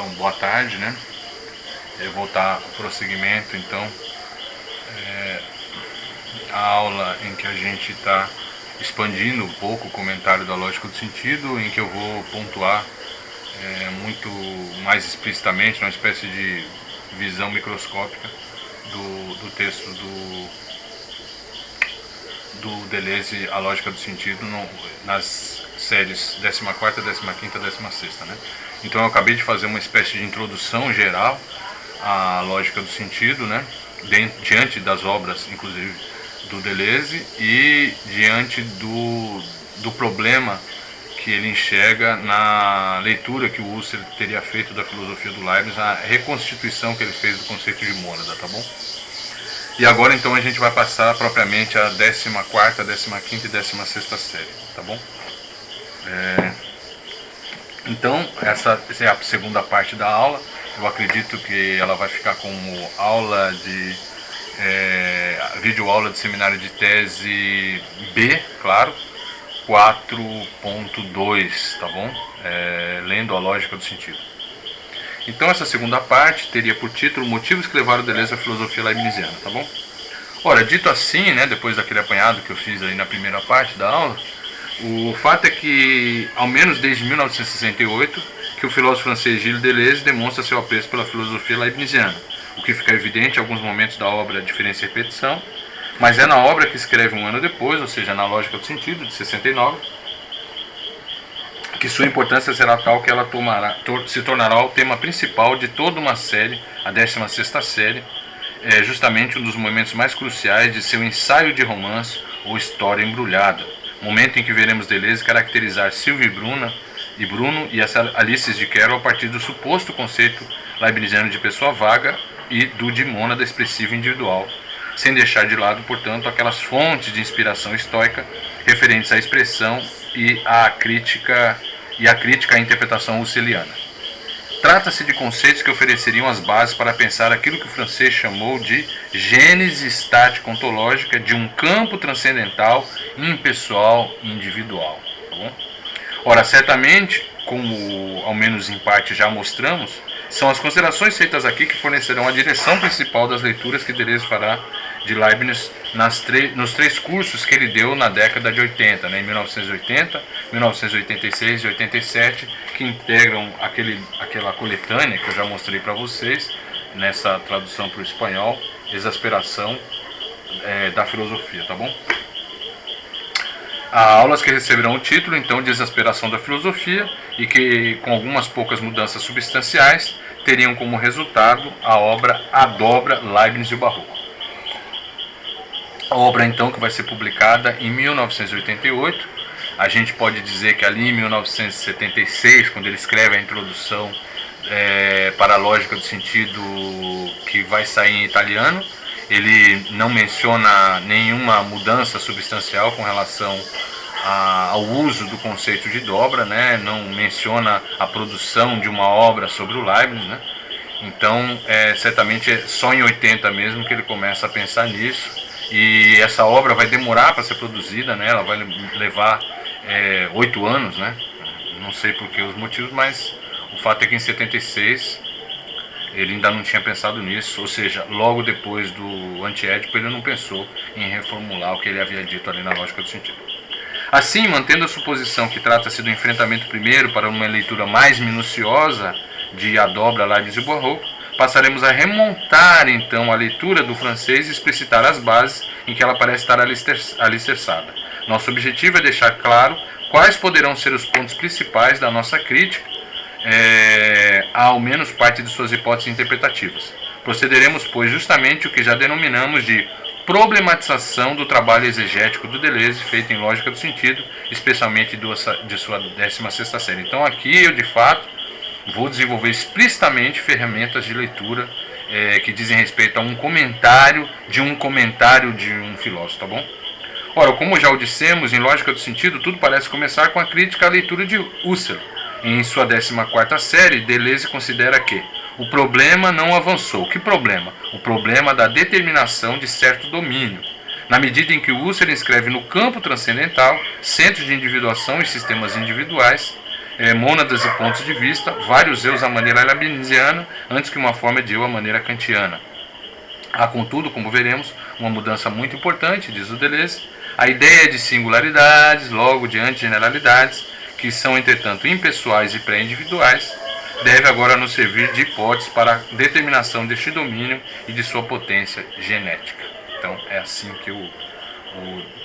Então, boa tarde, né? Eu vou dar prosseguimento, então, a aula em que a gente está expandindo um pouco o comentário da lógica do sentido, em que eu vou pontuar muito mais explicitamente, uma espécie de visão microscópica do texto do Deleuze, A Lógica do Sentido, nas séries 14ª, 15ª e 16ª, né? Então eu acabei de fazer uma espécie de introdução geral à lógica do sentido, né? Diante das obras, inclusive, do Deleuze e diante do problema que ele enxerga na leitura que o Husserl teria feito da filosofia do Leibniz, a reconstituição que ele fez do conceito de mônada, tá bom? E agora então a gente vai passar propriamente a 14ª, 15ª e 16ª série, tá bom? Então, essa é a segunda parte da aula. Eu acredito que ela vai ficar como aula de vídeo-aula de seminário de tese B, claro, 4.2, tá bom? Lendo a lógica do sentido. Então essa segunda parte teria por título Motivos que levaram Deleuze à filosofia leibniziana, tá bom? Ora, dito assim, né, depois daquele apanhado que eu fiz aí na primeira parte da aula, o fato é que, ao menos desde 1968, que o filósofo francês Gilles Deleuze demonstra seu apreço pela filosofia leibniziana, o que fica evidente em alguns momentos da obra Diferença e Repetição, mas é na obra que escreve um ano depois, ou seja, na Lógica do Sentido, de 69, que sua importância será tal que ela se tornará o tema principal de toda uma série, a 16ª série, justamente um dos momentos mais cruciais de seu ensaio de romance ou história embrulhada, momento em que veremos Deleuze caracterizar Sylvie e Bruno e as Alices de Carroll a partir do suposto conceito leibniziano de pessoa vaga e do de mônada expressiva individual, sem deixar de lado, portanto, aquelas fontes de inspiração estoica referentes à expressão e à crítica à interpretação husserliana. Trata-se de conceitos que ofereceriam as bases para pensar aquilo que o francês chamou de gênese estática ontológica de um campo transcendental, impessoal e individual. Tá bom? Ora, certamente, como ao menos em parte já mostramos, são as considerações feitas aqui que fornecerão a direção principal das leituras que Deleuze fará de Leibniz nos três cursos que ele deu na década de 80, né, em 1980, 1986 e 87, que integram aquela coletânea que eu já mostrei para vocês, nessa tradução para o espanhol, Exasperação da Filosofia, tá bom? Há aulas que receberão o título, então, de Exasperação da Filosofia e que, com algumas poucas mudanças substanciais, teriam como resultado a obra A Dobra, Leibniz e o Barroco. A obra, então, que vai ser publicada em 1988, a gente pode dizer que ali em 1976, quando ele escreve a introdução para a lógica do sentido, que vai sair em italiano, ele não menciona nenhuma mudança substancial com relação ao uso do conceito de dobra, né? Não menciona a produção de uma obra sobre o Leibniz, né? Então, certamente é só em 80 mesmo que ele começa a pensar nisso, e essa obra vai demorar para ser produzida, né? Ela vai levar 8 anos, né? Não sei por que os motivos, mas o fato é que em 76 ele ainda não tinha pensado nisso, ou seja, logo depois do Antiédipo ele não pensou em reformular o que ele havia dito ali na Lógica do Sentido. Assim, mantendo a suposição que trata-se do enfrentamento primeiro para uma leitura mais minuciosa de A Dobra, Leibniz e o Barroco, passaremos a remontar então a leitura do francês e explicitar as bases em que ela parece estar alicerçada. Nosso objetivo é deixar claro quais poderão ser os pontos principais da nossa crítica, ao menos parte de suas hipóteses interpretativas. Procederemos, pois, justamente o que já denominamos de problematização do trabalho exegético do Deleuze feito em Lógica do Sentido, especialmente de sua 16ª série. Então aqui eu, de fato, vou desenvolver explicitamente ferramentas de leitura que dizem respeito a um comentário de um filósofo, tá bom? Ora, como já o dissemos, em Lógica do Sentido, tudo parece começar com a crítica à leitura de Husserl. Em sua 14ª série, Deleuze considera que o problema não avançou. Que problema? O problema da determinação de certo domínio. Na medida em que Husserl inscreve no campo transcendental, centros de individuação e sistemas individuais, mônadas e pontos de vista, vários eus à maneira leibniziana, antes que uma forma de eu à maneira kantiana. Há, contudo, como veremos, uma mudança muito importante, diz o Deleuze, a ideia de singularidades, logo diante de generalidades, que são, entretanto, impessoais e pré-individuais, deve agora nos servir de hipótese para a determinação deste domínio e de sua potência genética. Então, é assim que o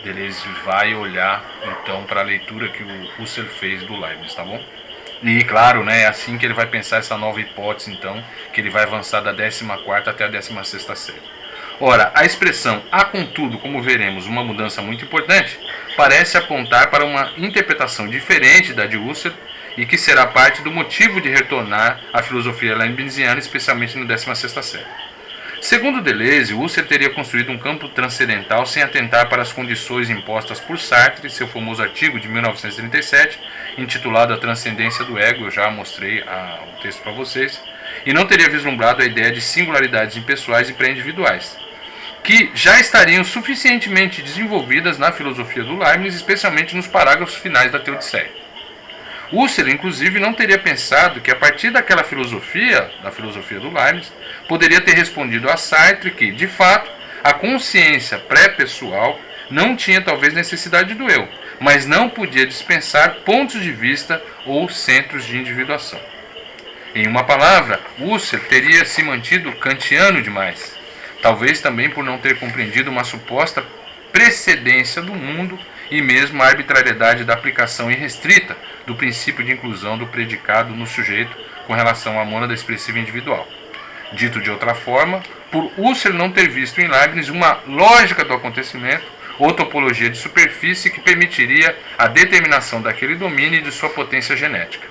Deleuze vai olhar, então, para a leitura que o Husserl fez do Leibniz, tá bom? E, claro, né, é assim que ele vai pensar essa nova hipótese, então, que ele vai avançar da 14ª até a 16ª série. Ora, a expressão há, contudo, como veremos, uma mudança muito importante, parece apontar para uma interpretação diferente da de Husserl e que será parte do motivo de retornar à filosofia leibniziana, especialmente na 16ª série. Segundo Deleuze, Husserl teria construído um campo transcendental sem atentar para as condições impostas por Sartre, seu famoso artigo de 1937, intitulado A Transcendência do Ego, eu já mostrei o texto para vocês, e não teria vislumbrado a ideia de singularidades impessoais e pré-individuais, que já estariam suficientemente desenvolvidas na filosofia do Leibniz, especialmente nos parágrafos finais da Teodiceia. Husserl, inclusive, não teria pensado que, a partir daquela filosofia, da filosofia do Leibniz, poderia ter respondido a Sartre que, de fato, a consciência pré-pessoal não tinha talvez necessidade do eu, mas não podia dispensar pontos de vista ou centros de individuação. Em uma palavra, Husserl teria se mantido kantiano demais, talvez também por não ter compreendido uma suposta precedência do mundo e mesmo a arbitrariedade da aplicação irrestrita do princípio de inclusão do predicado no sujeito com relação à mônada expressiva individual. Dito de outra forma, por Husserl não ter visto em Leibniz uma lógica do acontecimento ou topologia de superfície que permitiria a determinação daquele domínio e de sua potência genética.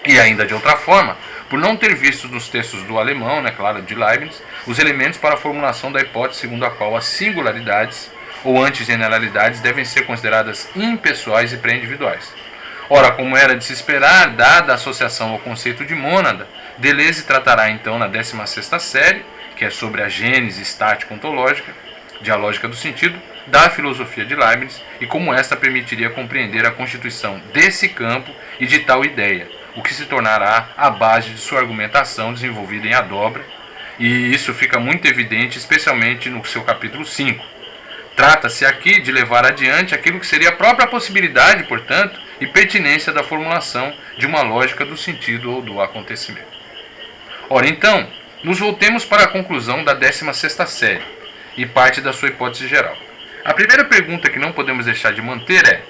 E ainda de outra forma, por não ter visto nos textos do alemão, claro, de Leibniz, os elementos para a formulação da hipótese segundo a qual as singularidades ou antigeneralidades devem ser consideradas impessoais e pré-individuais. Ora, como era de se esperar, dada a associação ao conceito de mônada, Deleuze tratará então na 16ª série, que é sobre a gênese estático-ontológica, dialógica do sentido, da filosofia de Leibniz e como esta permitiria compreender a constituição desse campo e de tal ideia, o que se tornará a base de sua argumentação desenvolvida em A Dobra, e isso fica muito evidente especialmente no seu capítulo 5. Trata-se aqui de levar adiante aquilo que seria a própria possibilidade, portanto, e pertinência da formulação de uma lógica do sentido ou do acontecimento. Ora, então, nos voltemos para a conclusão da 16ª série e parte da sua hipótese geral. A primeira pergunta que não podemos deixar de manter é: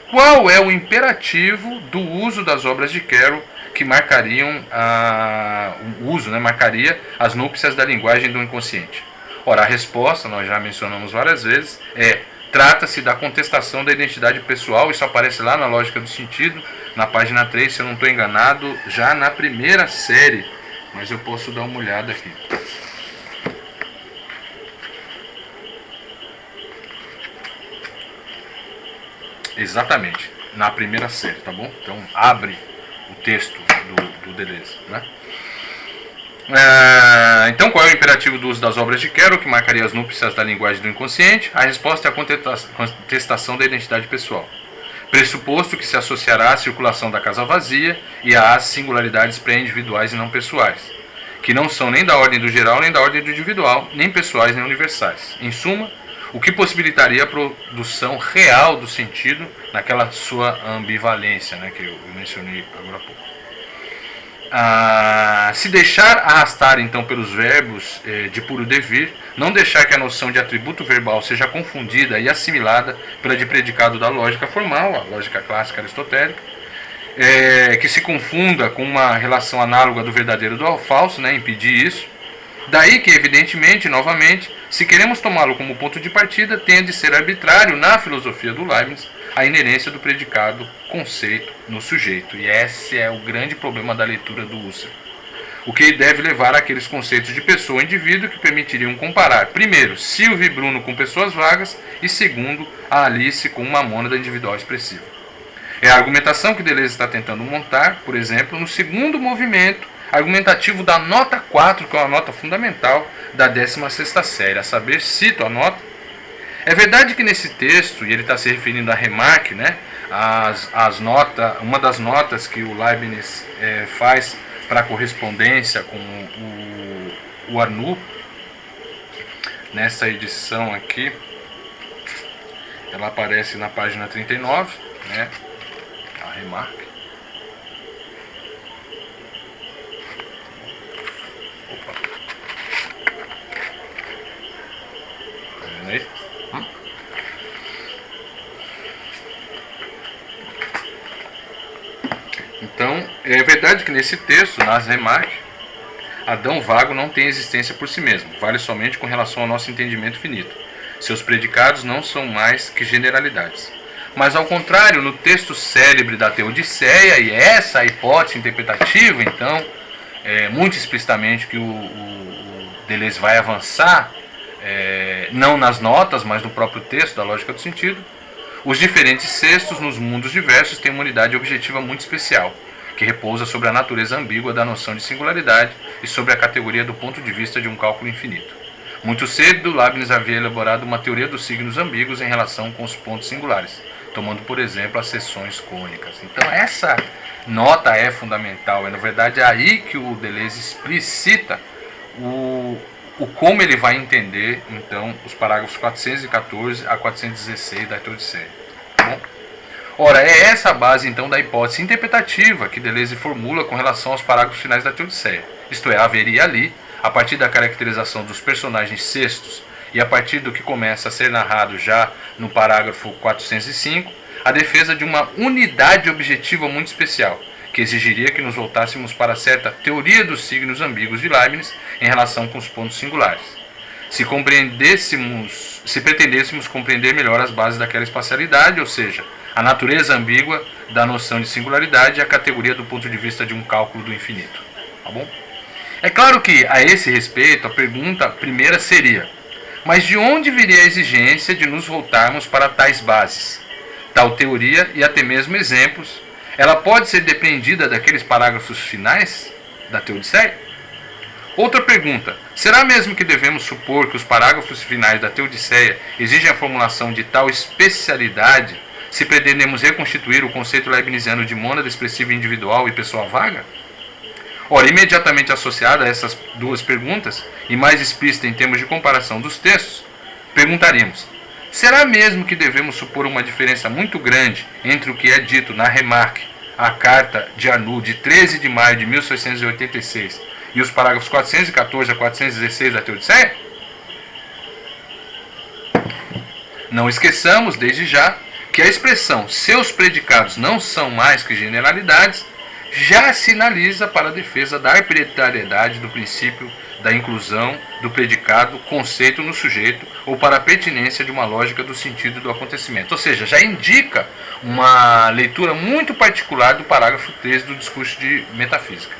qual é o imperativo do uso das obras de Carroll que marcariam marcaria as núpcias da linguagem do inconsciente? Ora, a resposta, nós já mencionamos várias vezes, trata-se da contestação da identidade pessoal. Isso aparece lá na Lógica do Sentido, na página 3, se eu não estou enganado, já na primeira série, mas eu posso dar uma olhada aqui. Exatamente, na primeira série, tá bom? Então, abre o texto do Deleuze, né? Então, qual é o imperativo do uso das obras de Carroll que marcaria as núpcias da linguagem do inconsciente? A resposta é a contestação da identidade pessoal, pressuposto que se associará à circulação da casa vazia e às singularidades pré-individuais e não pessoais, que não são nem da ordem do geral nem da ordem do individual, nem pessoais nem universais. Em suma, o que possibilitaria a produção real do sentido naquela sua ambivalência, que eu mencionei agora há pouco. Se deixar arrastar então pelos verbos de puro devir, não deixar que a noção de atributo verbal seja confundida e assimilada pela de predicado da lógica formal, a lógica clássica aristotélica, que se confunda com uma relação análoga do verdadeiro do falso, impedir isso. Daí que, evidentemente, novamente, se queremos tomá-lo como ponto de partida, tem de ser arbitrário na filosofia do Leibniz a inerência do predicado conceito no sujeito. E esse é o grande problema da leitura do Husserl. O que deve levar àqueles conceitos de pessoa e indivíduo que permitiriam comparar, primeiro, Silvio e Bruno com pessoas vagas e, segundo, a Alice com uma mônada individual expressiva. É a argumentação que Deleuze está tentando montar, por exemplo, no segundo movimento argumentativo da nota 4, que é uma nota fundamental da 16ª série, a saber, cito a nota: É verdade que nesse texto, e ele está se referindo a Remarque, né, uma das notas que o Leibniz faz para a correspondência com o Arnoux, nessa edição aqui, ela aparece na página 39, né, a Remarque. Opa. Tá vendo aí? Então, é verdade que nesse texto, nas Remarques, Adão vago não tem existência por si mesmo, vale somente com relação ao nosso entendimento finito. Seus predicados não são mais que generalidades. Mas, ao contrário, no texto célebre da Teodiceia, e essa a hipótese interpretativa, então, muito explicitamente que o Deleuze vai avançar, não nas notas, mas no próprio texto da lógica do sentido, os diferentes cestos nos mundos diversos têm uma unidade objetiva muito especial, que repousa sobre a natureza ambígua da noção de singularidade e sobre a categoria do ponto de vista de um cálculo infinito. Muito cedo, Leibniz havia elaborado uma teoria dos signos ambíguos em relação com os pontos singulares, tomando, por exemplo, as seções cônicas. Então, essa nota é fundamental. É, na verdade, aí que o Deleuze explicita o como ele vai entender, então, os parágrafos 414 a 416 da Teodiceia. Tá bom? Ora, é essa a base, então, da hipótese interpretativa que Deleuze formula com relação aos parágrafos finais da Teodiceia. Isto é, haveria ali, a partir da caracterização dos personagens cestos e a partir do que começa a ser narrado já no parágrafo 405, a defesa de uma unidade objetiva muito especial, que exigiria que nos voltássemos para certa teoria dos signos ambíguos de Leibniz em relação com os pontos singulares. Se pretendêssemos compreender melhor as bases daquela espacialidade, ou seja, a natureza ambígua da noção de singularidade e a categoria do ponto de vista de um cálculo do infinito. Tá bom? É claro que, a esse respeito, a pergunta primeira seria: mas de onde viria a exigência de nos voltarmos para tais bases? Tal teoria e até mesmo exemplos, ela pode ser depreendida daqueles parágrafos finais da Teodiceia? Outra pergunta: será mesmo que devemos supor que os parágrafos finais da Teodiceia exigem a formulação de tal especialidade se pretendemos reconstituir o conceito leibniziano de mônada expressiva individual e pessoa vaga? Ora, imediatamente associada a essas duas perguntas, e mais explícita em termos de comparação dos textos, perguntaríamos: será mesmo que devemos supor uma diferença muito grande entre o que é dito na Remarque, a carta de Arnoux de 13 de maio de 1686, e os parágrafos 414 a 416 da Teodiceia? Não esqueçamos, desde já, que a expressão seus predicados não são mais que generalidades já sinaliza para a defesa da arbitrariedade do princípio da inclusão do predicado conceito no sujeito ou para a pertinência de uma lógica do sentido do acontecimento. Ou seja, já indica uma leitura muito particular do parágrafo 13 do discurso de metafísica.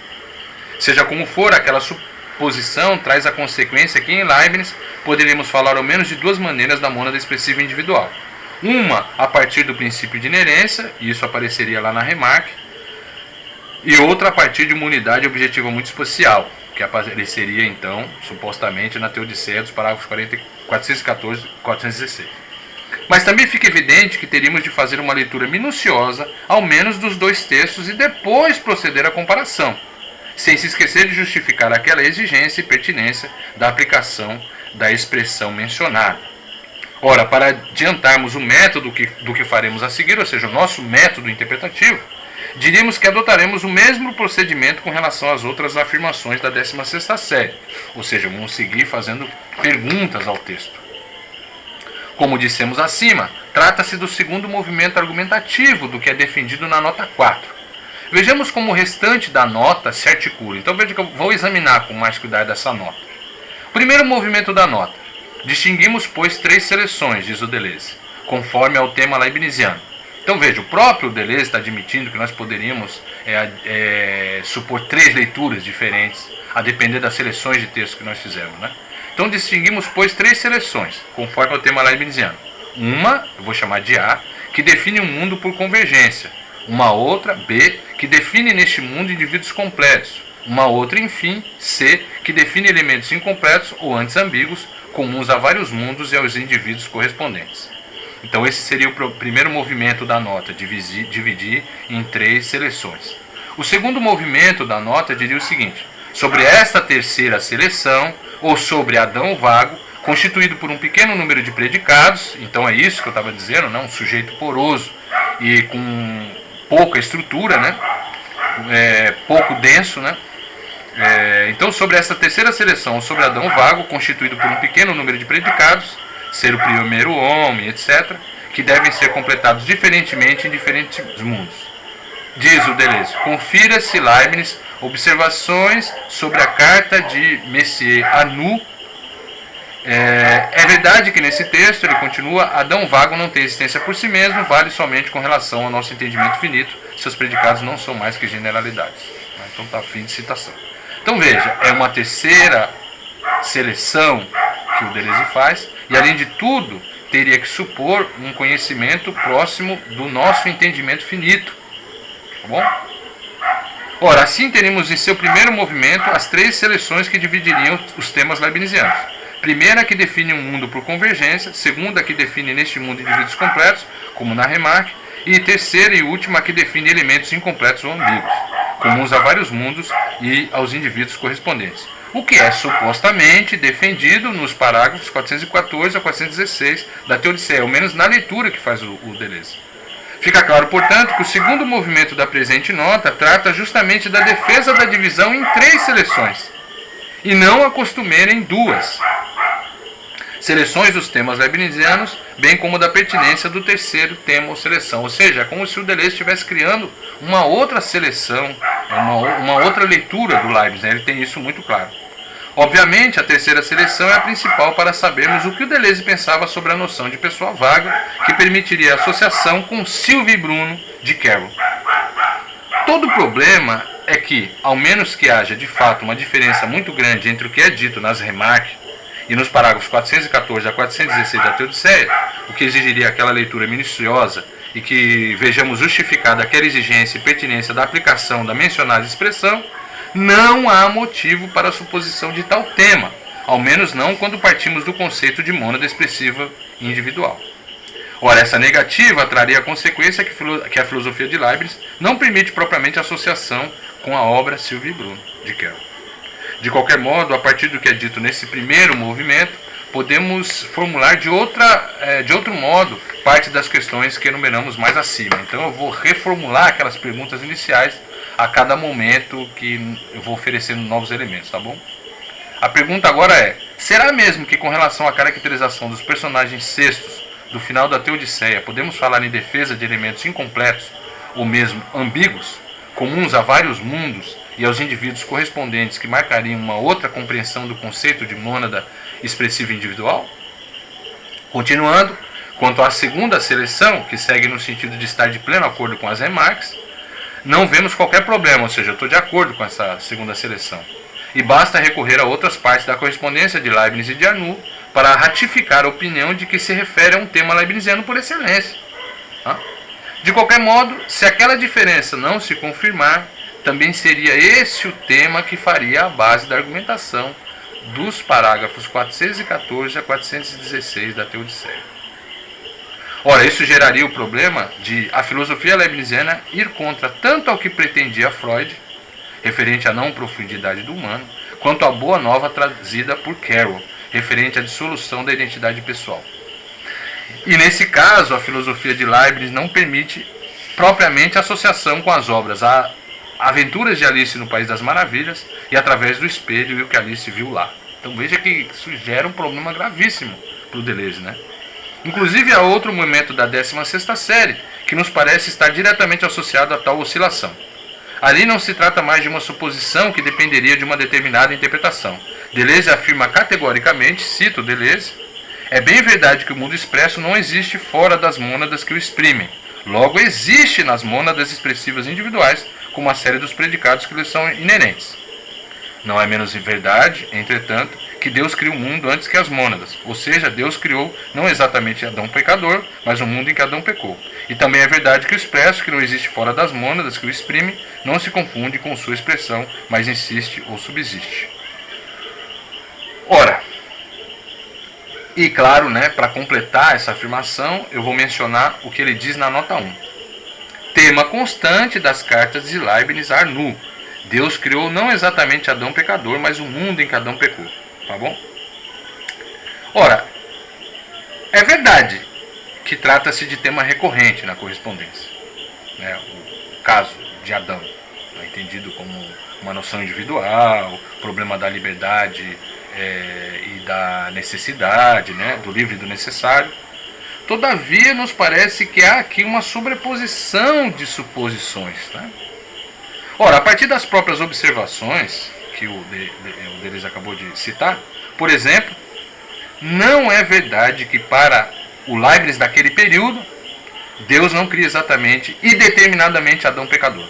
Seja como for, aquela suposição traz a consequência que em Leibniz poderíamos falar ao menos de duas maneiras da mônada expressiva individual. Uma a partir do princípio de inerência, e isso apareceria lá na Remarque, e outra a partir de uma unidade objetiva muito especial, que apareceria então, supostamente, na Teodiceia dos parágrafos 414 e 416. Mas também fica evidente que teríamos de fazer uma leitura minuciosa, ao menos dos dois textos, e depois proceder à comparação, sem se esquecer de justificar aquela exigência e pertinência da aplicação da expressão mencionada. Ora, para adiantarmos o método do que faremos a seguir, ou seja, o nosso método interpretativo, diríamos que adotaremos o mesmo procedimento com relação às outras afirmações da 16ª série, ou seja, vamos seguir fazendo perguntas ao texto. Como dissemos acima, trata-se do segundo movimento argumentativo do que é defendido na nota 4. Vejamos como o restante da nota se articula. Então veja que eu vou examinar com mais cuidado essa nota. Primeiro movimento da nota. Distinguimos, pois, três seleções, diz o Deleuze, conforme ao tema leibniziano. Então veja, o próprio Deleuze está admitindo que nós poderíamos supor três leituras diferentes, a depender das seleções de texto que nós fizermos, né? Então distinguimos, pois, três seleções, conforme ao tema leibniziano. Uma, eu vou chamar de A, que define um mundo por convergência. Uma outra, B, que define neste mundo indivíduos completos. Uma outra, enfim, C, que define elementos incompletos ou antes ambíguos, comuns a vários mundos e aos indivíduos correspondentes. Então esse seria o primeiro movimento da nota, dividir em 3 seleções. O segundo movimento da nota diria o seguinte: sobre esta terceira seleção, ou sobre Adão vago, constituído por um pequeno número de predicados, então é isso que eu estava dizendo, né? Um sujeito poroso e com pouca estrutura, né? Pouco denso, né? Então sobre essa terceira seleção, sobre Adão vago, constituído por um pequeno número de predicados, ser o primeiro homem, etc., que devem ser completados diferentemente em diferentes mundos. Diz o Deleuze: confira-se Leibniz observações sobre a carta de Messier a Nu. É verdade que nesse texto ele continua: Adão vago não tem existência por si mesmo, vale somente com relação ao nosso entendimento finito, seus predicados não são mais que generalidades. Então está fim de citação. Então veja, é uma terceira seleção que o Deleuze faz, e além de tudo, teria que supor um conhecimento próximo do nosso entendimento finito. Tá bom? Ora, assim teríamos em seu primeiro movimento as 3 seleções que dividiriam os temas leibnizianos. Primeira, que define um mundo por convergência; segunda, que define neste mundo indivíduos completos, como na Remarque; e terceira e última, que define elementos incompletos ou ambíguos, comuns a vários mundos e aos indivíduos correspondentes. O que é supostamente defendido nos parágrafos 414 a 416 da Teodiceia, ao menos na leitura que faz o Deleuze. Fica claro, portanto, que o segundo movimento da presente nota trata justamente da defesa da divisão em 3 seleções, e não a costumeira em 2 seleções dos temas leibnizianos, bem como da pertinência do terceiro tema ou seleção. Ou seja, é como se o Deleuze estivesse criando uma outra seleção, uma outra leitura do Leibniz, né? Ele tem isso muito claro. Obviamente, a terceira seleção é a principal para sabermos o que o Deleuze pensava sobre a noção de pessoa vaga, que permitiria a associação com Sylvie Bruno de Carroll. Todo o problema é que, ao menos que haja de fato uma diferença muito grande entre o que é dito nas Remarques e nos parágrafos 414 a 416 da Teodiceia, o que exigiria aquela leitura minuciosa e que vejamos justificada aquela exigência e pertinência da aplicação da mencionada expressão, não há motivo para a suposição de tal tema, ao menos não quando partimos do conceito de mônada expressiva individual. Ora, essa negativa traria a consequência que a filosofia de Leibniz não permite propriamente a associação com a obra Sylvie Bruno de Carroll. De qualquer modo, a partir do que é dito nesse primeiro movimento, podemos formular de outro modo parte das questões que enumeramos mais acima. Então eu vou reformular aquelas perguntas iniciais a cada momento que eu vou oferecendo novos elementos, tá bom? A pergunta agora é: será mesmo que com relação à caracterização dos personagens sextos do final da Teodiceia podemos falar em defesa de elementos incompletos ou mesmo ambíguos, comuns a vários mundos e aos indivíduos correspondentes, que marcariam uma outra compreensão do conceito de mônada expressiva individual? Continuando, quanto à segunda seleção, que segue no sentido de estar de pleno acordo com as Remarques, não vemos qualquer problema, ou seja, eu estou de acordo com essa segunda seleção. E basta recorrer a outras partes da correspondência de Leibniz e de Arnoux para ratificar a opinião de que se refere a um tema leibniziano por excelência. De qualquer modo, se aquela diferença não se confirmar, também seria esse o tema que faria a base da argumentação dos parágrafos 414 a 416 da Teodiceia. Ora, isso geraria o problema de a filosofia leibniziana ir contra tanto ao que pretendia Freud, referente à não profundidade do humano, quanto à boa nova trazida por Carroll, referente à dissolução da identidade pessoal. E nesse caso, a filosofia de Leibniz não permite propriamente a associação com as obras A Aventuras de Alice no País das Maravilhas e Através do Espelho e o que Alice viu lá. Então veja que isso gera um problema gravíssimo para o Deleuze, né? Inclusive há outro momento da 16ª série que nos parece estar diretamente associado a tal oscilação. Ali não se trata mais de uma suposição que dependeria de uma determinada interpretação. Deleuze afirma categoricamente, cito Deleuze: é bem verdade que o mundo expresso não existe fora das mônadas que o exprimem. Logo, existe nas mônadas expressivas individuais, como a série dos predicados que lhes são inerentes. Não é menos verdade, entretanto, que Deus criou o mundo antes que as mônadas, ou seja, Deus criou não exatamente Adão pecador, mas o mundo em que Adão pecou. E também é verdade que o expresso, que não existe fora das mônadas que o exprime, não se confunde com sua expressão, mas insiste ou subsiste. Ora, E claro, né, para completar essa afirmação, eu vou mencionar o que ele diz na nota 1. Tema constante das cartas de Leibniz Arnoux. Deus criou não exatamente Adão pecador, mas o mundo em que Adão pecou. Tá bom? Ora, é verdade que trata-se de tema recorrente na correspondência. Né? O caso de Adão, né, entendido como uma noção individual, problema da liberdade e da necessidade, né, do livre e do necessário. Todavia, nos parece que há aqui uma sobreposição de suposições. Né? Ora, a partir das próprias observações que o Deleuze acabou de citar, por exemplo, não é verdade que para o Leibniz daquele período, Deus não cria exatamente e determinadamente Adão pecador.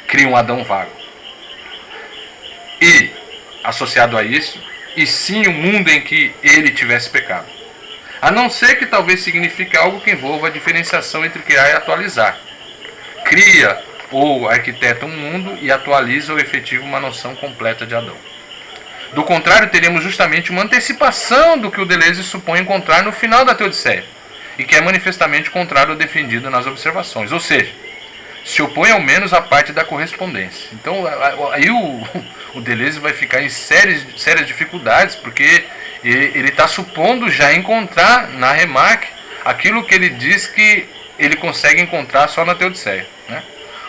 Cria um Adão vago. E, associado a isso, e sim o mundo em que ele tivesse pecado. A não ser que talvez signifique algo que envolva a diferenciação entre criar e atualizar. Cria ou arquiteta um mundo e atualiza ou efetiva uma noção completa de Adão. Do contrário, teremos justamente uma antecipação do que o Deleuze supõe encontrar no final da Teodiceia, e que é manifestamente contrário ao defendido nas observações, ou seja, se opõe ao menos à parte da correspondência. Então, aí o Deleuze vai ficar em sérias dificuldades, porque ele está supondo já encontrar na Remarque aquilo que ele diz que ele consegue encontrar só na Teodiceia. Né?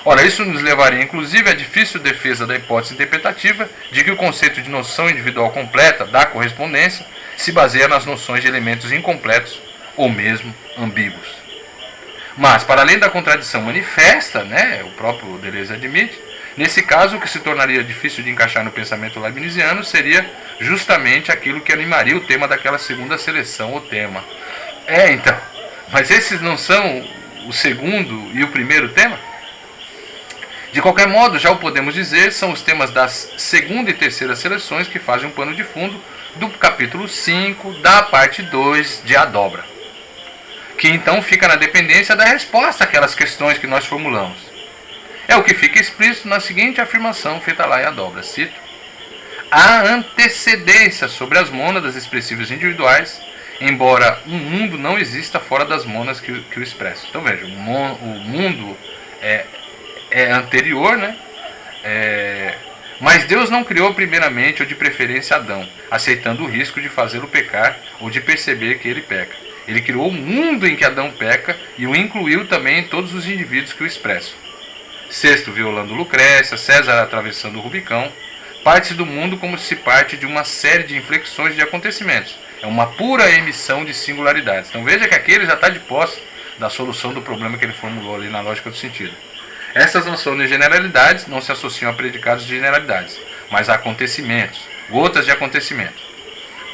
Ora, isso nos levaria inclusive à difícil defesa da hipótese interpretativa de que o conceito de noção individual completa da correspondência se baseia nas noções de elementos incompletos ou mesmo ambíguos. Mas, para além da contradição manifesta, né, o próprio Deleuze admite, nesse caso o que se tornaria difícil de encaixar no pensamento leibniziano seria justamente aquilo que animaria o tema daquela segunda seleção, o tema. Então, mas esses não são o segundo e o primeiro tema? De qualquer modo, já o podemos dizer, são os temas das segunda e terceira seleções que fazem um pano de fundo do capítulo 5 da parte 2 de A Dobra, que então fica na dependência da resposta àquelas questões que nós formulamos. É o que fica explícito na seguinte afirmação feita lá em A Dobra, cito: há antecedência sobre as mônadas expressivas individuais, embora um mundo não exista fora das mônadas que o expressam. Então veja, o mundo é anterior, né? Mas Deus não criou primeiramente ou de preferência Adão, aceitando o risco de fazê-lo pecar ou de perceber que ele peca. Ele criou o mundo em que Adão peca e o incluiu também em todos os indivíduos que o expressam. Sexto violando Lucrécia, César atravessando o Rubicão, parte do mundo como se parte de uma série de inflexões de acontecimentos. É uma pura emissão de singularidades. Então veja que aqui ele já está de posse da solução do problema que ele formulou ali na lógica do sentido. Essas noções de generalidades não se associam a predicados de generalidades, mas a acontecimentos, gotas de acontecimento.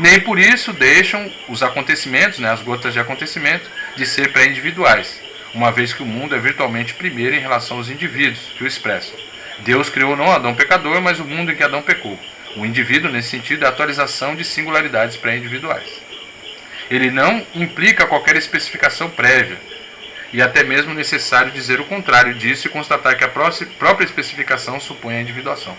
Nem por isso deixam os acontecimentos, né, as gotas de acontecimento, de ser pré-individuais, uma vez que o mundo é virtualmente primeiro em relação aos indivíduos que o expressam. Deus criou não Adão pecador, mas o mundo em que Adão pecou. O indivíduo, nesse sentido, é a atualização de singularidades pré-individuais. Ele não implica qualquer especificação prévia, e até mesmo necessário dizer o contrário disso e constatar que a própria especificação supõe a individuação.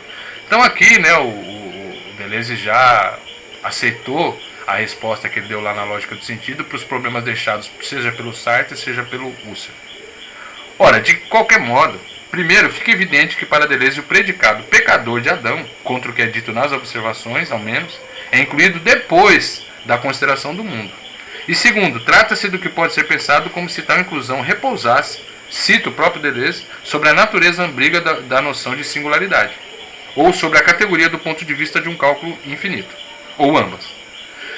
Então aqui, né, o Deleuze já aceitou a resposta que ele deu lá na lógica do sentido para os problemas deixados seja pelo Sartre, seja pelo Husserl. Ora, de qualquer modo, primeiro fica evidente que para Deleuze o predicado pecador de Adão, contra o que é dito nas observações, ao menos, é incluído depois da consideração do mundo. E segundo, trata-se do que pode ser pensado como se tal inclusão repousasse, cito o próprio Deleuze, sobre a natureza ambígua da noção de singularidade, ou sobre a categoria do ponto de vista de um cálculo infinito, ou ambas.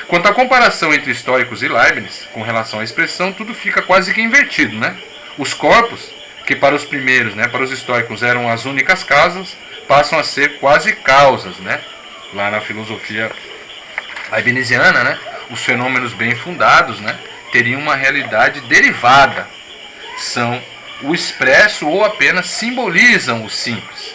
Quanto à comparação entre históricos e Leibniz, com relação à expressão, tudo fica quase que invertido, né? Os corpos, que para os primeiros, né, para os históricos eram as únicas causas, passam a ser quase causas, né? Lá na filosofia leibniziana, né? Os fenômenos bem fundados, né, teriam uma realidade derivada. São o expresso ou apenas simbolizam o simples.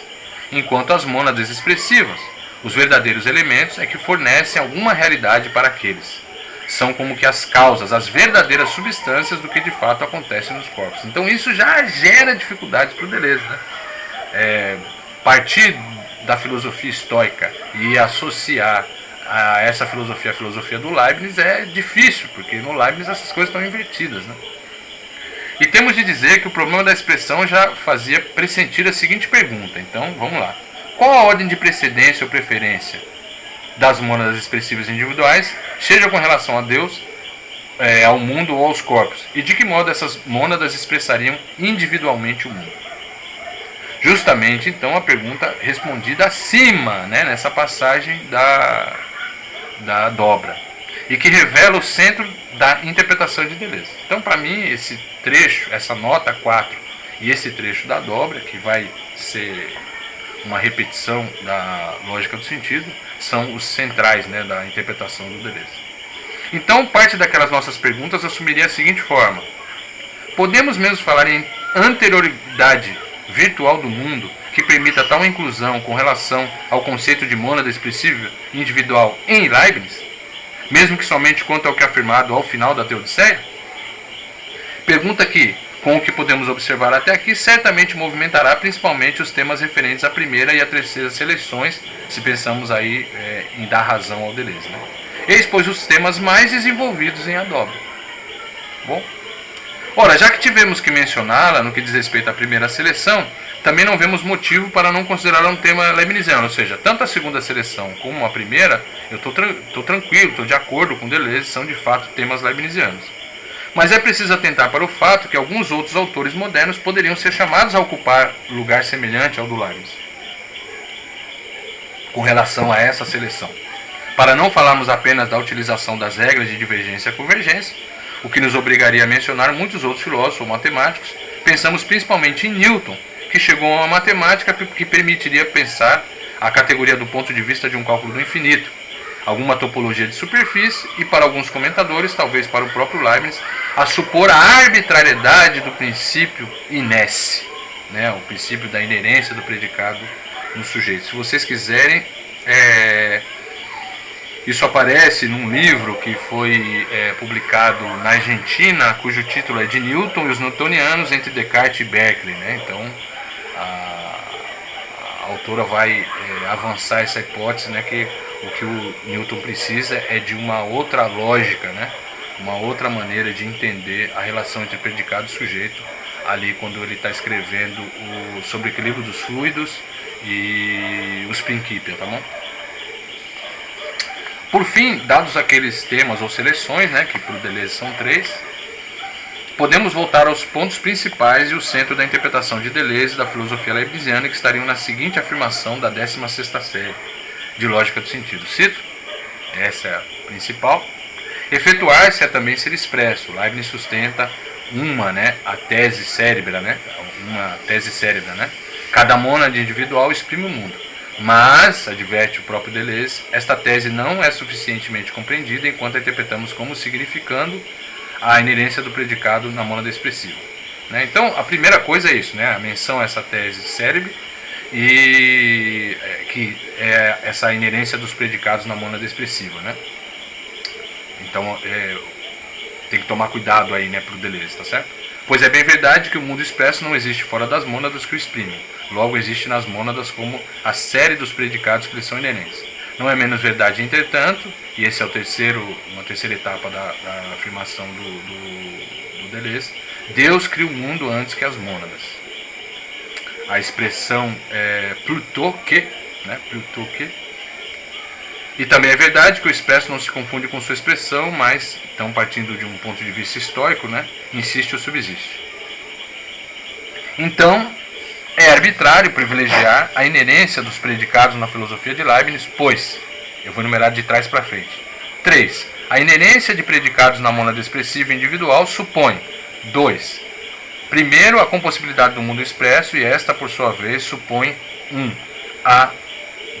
Enquanto as mônadas expressivas, os verdadeiros elementos, é que fornecem alguma realidade para aqueles. São como que as causas, as verdadeiras substâncias do que de fato acontece nos corpos. Então isso já gera dificuldades para o Deleuze. Né? Partir da filosofia estoica e associar a essa filosofia, a filosofia do Leibniz, é difícil, porque no Leibniz essas coisas estão invertidas, né? E temos de dizer que o problema da expressão já fazia pressentir a seguinte pergunta. Então, vamos lá. Qual a ordem de precedência ou preferência das mônadas expressivas individuais, seja com relação a Deus, ao mundo ou aos corpos? E de que modo essas mônadas expressariam individualmente o mundo? Justamente, então, a pergunta respondida acima, né, nessa passagem da dobra, e que revela o centro da interpretação de Deleuze. Então, para mim, esse trecho, essa nota 4 e esse trecho da dobra, que vai ser uma repetição da lógica do sentido, são os centrais, né, da interpretação do Deleuze. Então, parte daquelas nossas perguntas assumiria a seguinte forma: podemos mesmo falar em anterioridade virtual do mundo que permita tal inclusão com relação ao conceito de mônada expressiva individual em Leibniz, mesmo que somente quanto ao que é afirmado ao final da Teodiceia? Pergunta que, com o que podemos observar até aqui, certamente movimentará principalmente os temas referentes à primeira e à terceira seleções, se pensamos aí em dar razão ao Deleuze, né? Eis, pois, os temas mais desenvolvidos em A Dobra. Bom, ora, já que tivemos que mencioná-la no que diz respeito à primeira seleção, também não vemos motivo para não considerá-la um tema leibniziano, ou seja, tanto a segunda seleção como a primeira, eu estou tranquilo, estou de acordo com Deleuze, são de fato temas leibnizianos. Mas é preciso atentar para o fato que alguns outros autores modernos poderiam ser chamados a ocupar lugar semelhante ao do Leibniz, com relação a essa seleção. Para não falarmos apenas da utilização das regras de divergência e convergência, o que nos obrigaria a mencionar muitos outros filósofos ou matemáticos, pensamos principalmente em Newton, que chegou a uma matemática que permitiria pensar a categoria do ponto de vista de um cálculo do infinito, alguma topologia de superfície e, para alguns comentadores, talvez para o próprio Leibniz, a supor a arbitrariedade do princípio inesse, né, o princípio da inerência do predicado no sujeito. Se vocês quiserem, isso aparece num livro que foi publicado na Argentina, cujo título é De Newton e os Newtonianos entre Descartes e Berkeley, né? Então, a autora vai avançar essa hipótese, né, que o que o Newton precisa é de uma outra lógica, né, uma outra maneira de entender a relação entre predicado e sujeito, ali quando ele está escrevendo sobre o equilíbrio dos fluidos e os Principia, tá bom? Por fim, dados aqueles temas ou seleções, né, que para o Deleuze são 3, podemos voltar aos pontos principais e o centro da interpretação de Deleuze da filosofia leibniziana, que estariam na seguinte afirmação da 16ª série de Lógica do Sentido. Cito, essa é a principal: efetuar-se é também ser expresso. Leibniz sustenta a tese cérebra, né, uma tese cérebra, né? Cada mônada individual exprime o mundo. Mas, adverte o próprio Deleuze, esta tese não é suficientemente compreendida enquanto a interpretamos como significando a inerência do predicado na mônada expressiva, né? Então, a primeira coisa é isso, né? A menção a essa tese cérebro e que é essa inerência dos predicados na mônada expressiva, né? Então, tem que tomar cuidado aí, né, para o Deleuze, tá certo? Pois é bem verdade que o mundo expresso não existe fora das mônadas que o exprimem. Logo, existe nas mônadas como a série dos predicados que lhes são inerentes. Não é menos verdade, entretanto, e esse é uma terceira etapa da afirmação do Deleuze, Deus cria o mundo antes que as mônadas. A expressão plutôt que, né, plutôt que. E também é verdade que o expresso não se confunde com sua expressão, mas, então, partindo de um ponto de vista histórico, né, insiste ou subsiste. Então, é arbitrário privilegiar a inerência dos predicados na filosofia de Leibniz, pois, eu vou enumerar de trás para frente. 3. A inerência de predicados na mônada expressiva individual supõe: 2. Primeiro, a compossibilidade do mundo expresso, e esta, por sua vez, supõe: 1. A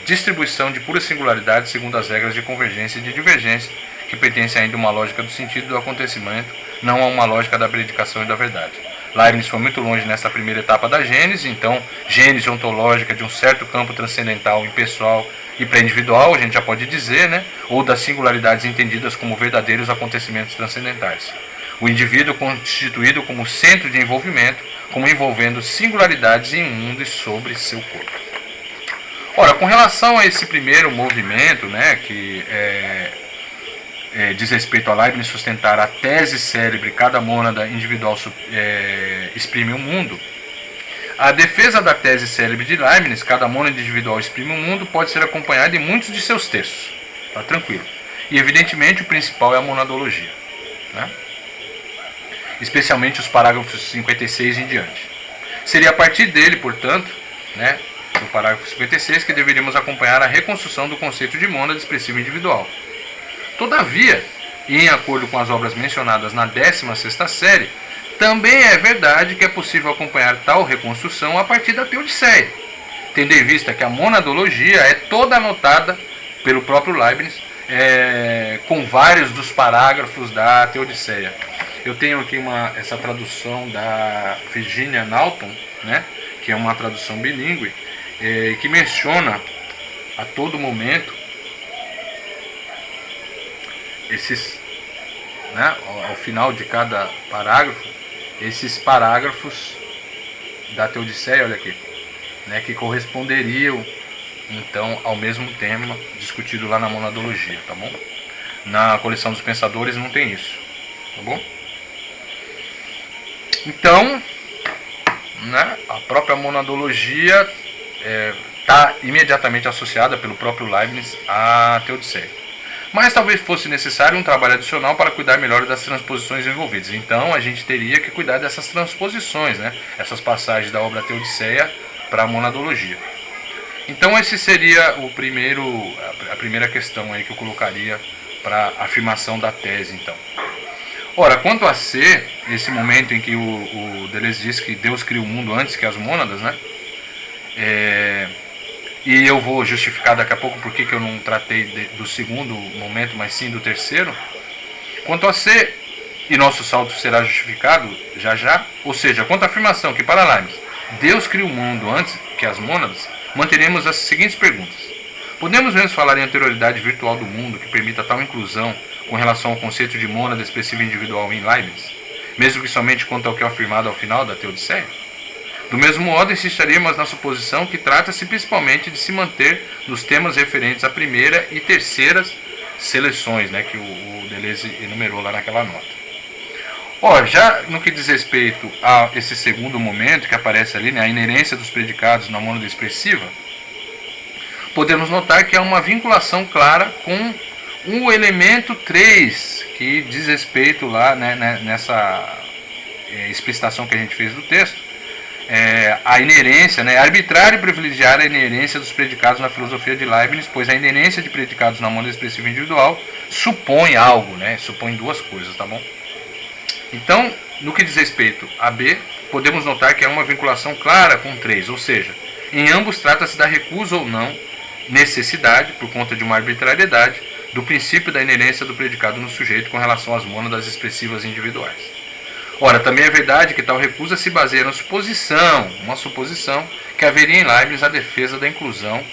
distribuição de pura singularidade segundo as regras de convergência e de divergência, que pertencem ainda a uma lógica do sentido do acontecimento, não a uma lógica da predicação e da verdade. Leibniz foi muito longe nessa primeira etapa da gênese, então, gênese ontológica de um certo campo transcendental, impessoal e pré-individual, a gente já pode dizer, né? Ou das singularidades entendidas como verdadeiros acontecimentos transcendentais. O indivíduo constituído como centro de envolvimento, como envolvendo singularidades em um mundo e sobre seu corpo. Ora, com relação a esse primeiro movimento, né, que diz respeito a Leibniz sustentar a tese célebre, cada mônada individual exprime o mundo, a defesa da tese célebre de Leibniz, cada mônada individual exprime o mundo, pode ser acompanhada em muitos de seus textos. Tá tranquilo. E evidentemente o principal é a monadologia, né? Especialmente os parágrafos 56 em diante. Seria a partir dele, portanto, né, do parágrafo 56, que deveríamos acompanhar a reconstrução do conceito de mônada expressiva individual. Todavia, e em acordo com as obras mencionadas na 16ª série, também é verdade que é possível acompanhar tal reconstrução a partir da Teodiceia, tendo em vista que a monadologia é toda anotada pelo próprio Leibniz, com vários dos parágrafos da Teodiceia. Eu tenho aqui essa tradução da Virginia Naughton, né, que é uma tradução bilíngue, que menciona a todo momento esses, né, ao final de cada parágrafo, esses parágrafos da Teodiceia, olha aqui, né, que corresponderiam então ao mesmo tema discutido lá na monadologia, tá bom? Na coleção dos pensadores não tem isso, tá bom? Então, né, a própria monadologia está imediatamente associada pelo próprio Leibniz à Teodiceia. Mas talvez fosse necessário um trabalho adicional para cuidar melhor das transposições envolvidas. Então a gente teria que cuidar dessas transposições, né, essas passagens da obra Teodiceia para a monadologia. Então esse seria a primeira questão aí que eu colocaria para a afirmação da tese, então. Ora, quanto a ser, esse momento em que o Deleuze diz que Deus cria o mundo antes que as mônadas, né? E eu vou justificar daqui a pouco por que eu não tratei do segundo momento, mas sim do terceiro. Quanto a ser, e nosso salto será justificado já, ou seja, quanto à afirmação que para Leibniz, Deus cria o mundo antes que as mônadas, manteremos as seguintes perguntas. Podemos mesmo falar em anterioridade virtual do mundo que permita tal inclusão com relação ao conceito de mônada expressiva individual em Leibniz, mesmo que somente quanto ao que é afirmado ao final da Teodiceia? Do mesmo modo, insistiríamos na suposição que trata-se principalmente de se manter nos temas referentes à primeira e terceira seleções, né, que o Deleuze enumerou lá naquela nota. Já no que diz respeito a esse segundo momento que aparece ali, né, a inerência dos predicados na mônada expressiva, podemos notar que há uma vinculação clara com o elemento 3, que diz respeito lá, né, nessa explicitação que a gente fez do texto, a inerência, né, arbitrar e privilegiar a inerência dos predicados na filosofia de Leibniz, pois a inerência de predicados na mônada expressiva individual supõe algo, né, supõe duas coisas, tá bom? Então, no que diz respeito a B, podemos notar que há uma vinculação clara com 3, ou seja, em ambos trata-se da recusa ou não necessidade, por conta de uma arbitrariedade, do princípio da inerência do predicado no sujeito com relação às mônadas expressivas individuais. Ora, também é verdade que tal recusa se baseia na suposição, uma suposição, que haveria em Leibniz a defesa da inclusão,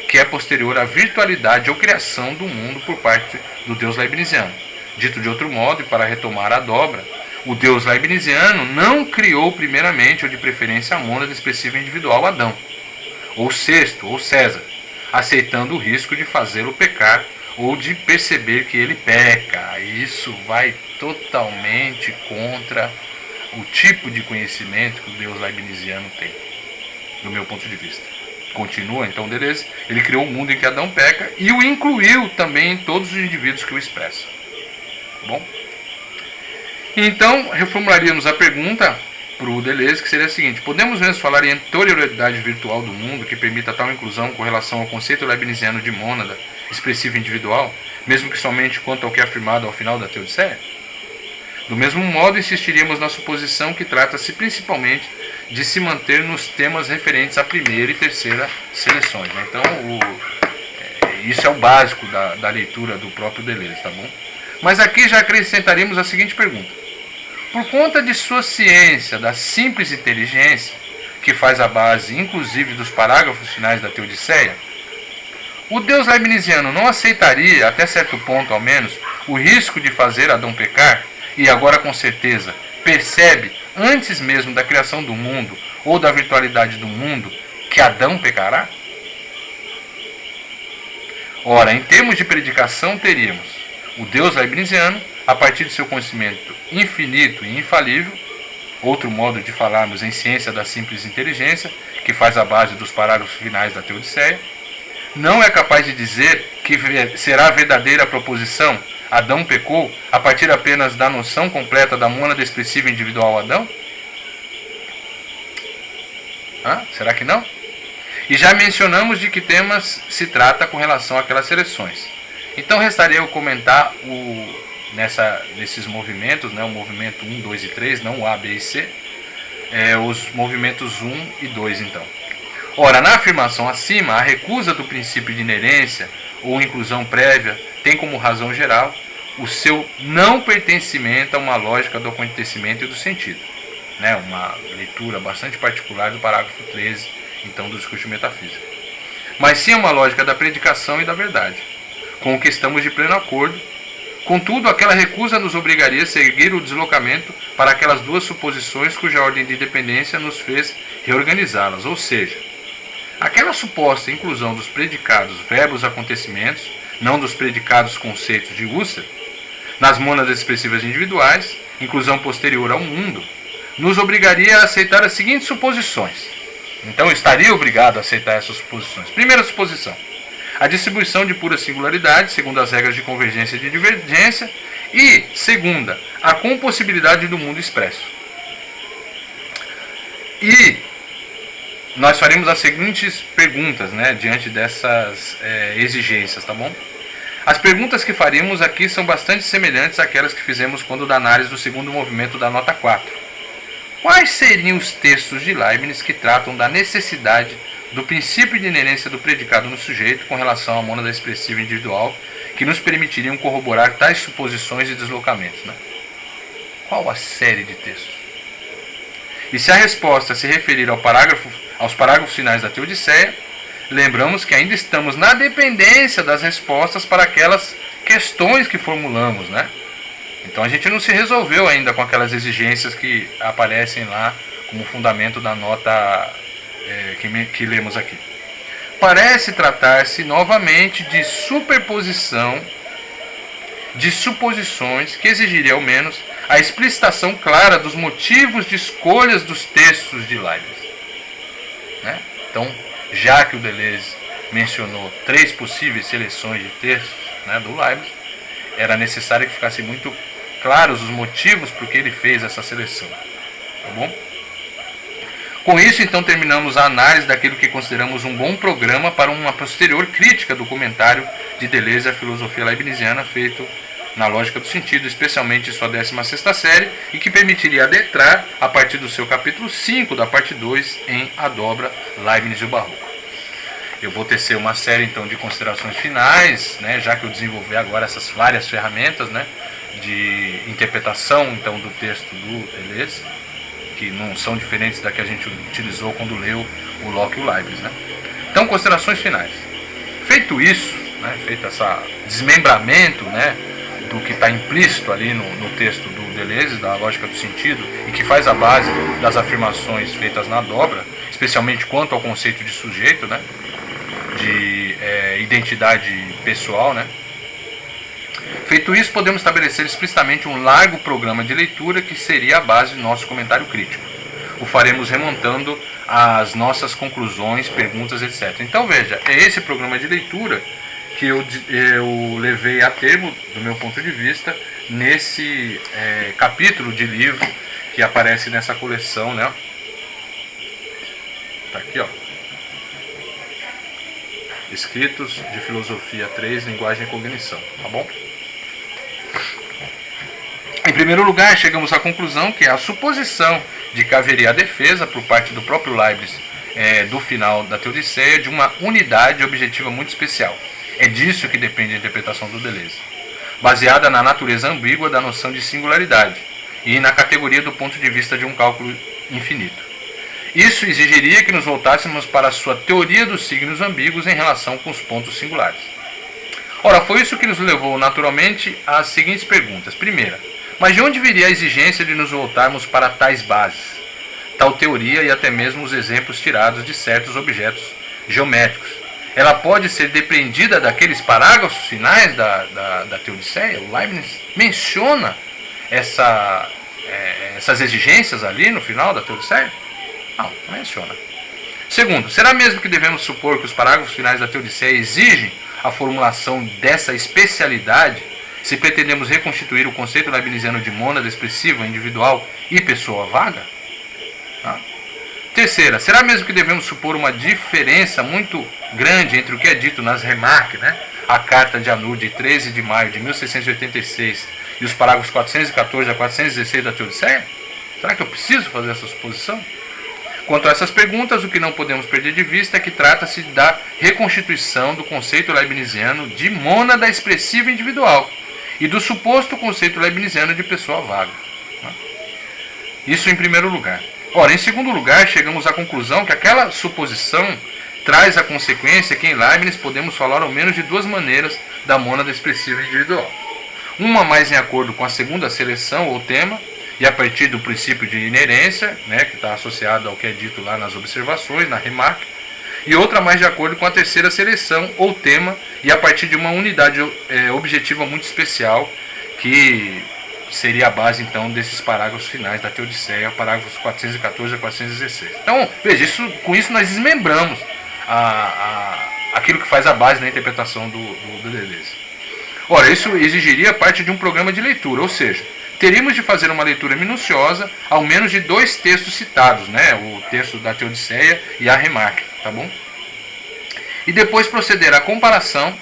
que é posterior à virtualidade ou criação do mundo por parte do Deus leibniziano. Dito de outro modo, e para retomar a dobra, o Deus leibniziano não criou primeiramente ou de preferência a mônada expressiva individual Adão, ou sexto, ou César, aceitando o risco de fazê-lo pecar ou de perceber que ele peca. Isso vai totalmente contra o tipo de conhecimento que o Deus leibniziano tem, do meu ponto de vista. Continua então Deleuze, ele criou um mundo em que Adão peca e o incluiu também em todos os indivíduos que o expressam. Bom? Então, reformularíamos a pergunta para o Deleuze, que seria a seguinte: podemos mesmo falar em anterioridade virtual do mundo que permita tal inclusão com relação ao conceito leibniziano de mônada expressiva individual, mesmo que somente quanto ao que é afirmado ao final da Teodiceia? Do mesmo modo, insistiríamos na suposição que trata-se principalmente de se manter nos temas referentes à primeira e terceira seleções, né? Então, isso é o básico da leitura do próprio Deleuze, tá bom? Mas aqui já acrescentaríamos a seguinte pergunta: por conta de sua ciência da simples inteligência, que faz a base inclusive dos parágrafos finais da Teodiceia, o Deus leibniziano não aceitaria, até certo ponto ao menos, o risco de fazer Adão pecar, e agora com certeza percebe, antes mesmo da criação do mundo ou da virtualidade do mundo, que Adão pecará? Ora, em termos de predicação, teríamos o Deus leibniziano, a partir de seu conhecimento infinito e infalível, outro modo de falarmos em ciência da simples inteligência, que faz a base dos parágrafos finais da Teodiceia, não é capaz de dizer que será a verdadeira proposição Adão pecou a partir apenas da noção completa da mônada expressiva individual Adão? Será que não? E já mencionamos de que temas se trata com relação àquelas seleções. Então restaria eu comentar nesses movimentos, o movimento 1, 2 e 3, não o A, B e C, os movimentos 1 e 2 então. Ora, na afirmação acima, a recusa do princípio de inerência ou inclusão prévia tem como razão geral o seu não pertencimento a uma lógica do acontecimento e do sentido. Uma leitura bastante particular do parágrafo 13, então, do discurso de metafísica. Mas sim a uma lógica da predicação e da verdade, com o que estamos de pleno acordo. Contudo, aquela recusa nos obrigaria a seguir o deslocamento para aquelas duas suposições cuja ordem de dependência nos fez reorganizá-las, ou seja, aquela suposta inclusão dos predicados verbos acontecimentos, não dos predicados conceitos de Husserl, nas mônadas expressivas individuais, inclusão posterior ao mundo, nos obrigaria a aceitar as seguintes suposições. Então, eu estaria obrigado a aceitar essas suposições. Primeira suposição: a distribuição de pura singularidade, segundo as regras de convergência e de divergência. E, segunda, a compossibilidade do mundo expresso. E nós faremos as seguintes perguntas, diante dessas exigências, tá bom? As perguntas que faremos aqui são bastante semelhantes àquelas que fizemos quando da análise do segundo movimento da nota 4. Quais seriam os textos de Leibniz que tratam da necessidade do princípio de inerência do predicado no sujeito com relação à mônada expressiva individual que nos permitiriam corroborar tais suposições e deslocamentos? Qual a série de textos? E se a resposta se referir aos parágrafos finais da Teodiceia, lembramos que ainda estamos na dependência das respostas para aquelas questões que formulamos, Então a gente não se resolveu ainda com aquelas exigências que aparecem lá como fundamento da nota que lemos aqui. Parece tratar-se novamente de superposição de suposições que exigiria ao menos a explicitação clara dos motivos de escolhas dos textos de Leibniz. Então, já que o Deleuze mencionou 3 possíveis seleções de textos do Leibniz, era necessário que ficassem muito claros os motivos por que ele fez essa seleção. Tá bom? Com isso, então, terminamos a análise daquilo que consideramos um bom programa para uma posterior crítica do comentário de Deleuze à filosofia leibniziana feito na lógica do sentido, especialmente em sua 16ª série, e que permitiria adentrar, a partir do seu capítulo 5 da parte 2, em A Dobra, Leibniz e o Barroco. Eu vou tecer uma série, então, de considerações finais, já que eu desenvolvi agora essas várias ferramentas, de interpretação, então, do texto do Deleuze, que não são diferentes da que a gente utilizou quando leu o Locke e o Leibniz. Então, considerações finais. Feito isso, feito esse desmembramento, do que está implícito ali no texto do Deleuze, da lógica do sentido, e que faz a base das afirmações feitas na dobra, especialmente quanto ao conceito de sujeito, de identidade pessoal, Feito isso, podemos estabelecer explicitamente um largo programa de leitura que seria a base do nosso comentário crítico. O faremos remontando às nossas conclusões, perguntas, etc. Então veja, é esse programa de leitura que eu levei a termo, do meu ponto de vista, nesse capítulo de livro que aparece nessa coleção, Tá aqui, Escritos de Filosofia 3, Linguagem e Cognição, tá bom? Em primeiro lugar, chegamos à conclusão que a suposição de que haveria a defesa, por parte do próprio Leibniz, do final da Teodiceia, de uma unidade objetiva muito especial. É disso que depende a interpretação do Deleuze, baseada na natureza ambígua da noção de singularidade e na categoria do ponto de vista de um cálculo infinito. Isso exigiria que nos voltássemos para a sua teoria dos signos ambíguos em relação com os pontos singulares. Ora, foi isso que nos levou naturalmente às seguintes perguntas. Primeira, mas de onde viria a exigência de nos voltarmos para tais bases, tal teoria e até mesmo os exemplos tirados de certos objetos geométricos, ela pode ser depreendida daqueles parágrafos finais da Teodiceia? O Leibniz menciona essas exigências ali no final da Teodiceia? Não menciona. Segundo, será mesmo que devemos supor que os parágrafos finais da Teodiceia exigem a formulação dessa especialidade se pretendemos reconstituir o conceito leibniziano de mônada expressiva, individual e pessoa vaga? Terceira, será mesmo que devemos supor uma diferença muito grande entre o que é dito nas Remarques, a carta de Anur de 13 de maio de 1686 e os parágrafos 414 a 416 da Teodiceia? Será que eu preciso fazer essa suposição? Quanto a essas perguntas, o que não podemos perder de vista é que trata-se da reconstituição do conceito leibniziano de mônada expressiva individual e do suposto conceito leibniziano de pessoa vaga. Isso em primeiro lugar. Ora, em segundo lugar, chegamos à conclusão que aquela suposição traz a consequência que em Leibniz podemos falar ao menos de duas maneiras da mônada expressiva individual. Uma mais em acordo com a segunda seleção ou tema, e a partir do princípio de inerência, que está associado ao que é dito lá nas observações, na Remarque, e outra mais de acordo com a terceira seleção ou tema, e a partir de uma unidade objetiva muito especial, que seria a base então desses parágrafos finais da Teodiceia, parágrafos 414 a 416. Então, veja, com isso nós desmembramos aquilo que faz a base da interpretação do Deleuze. Ora, isso exigiria parte de um programa de leitura, ou seja, teríamos de fazer uma leitura minuciosa, ao menos de dois textos citados, o texto da Teodiceia e a Remarque, tá bom? E depois proceder à comparação,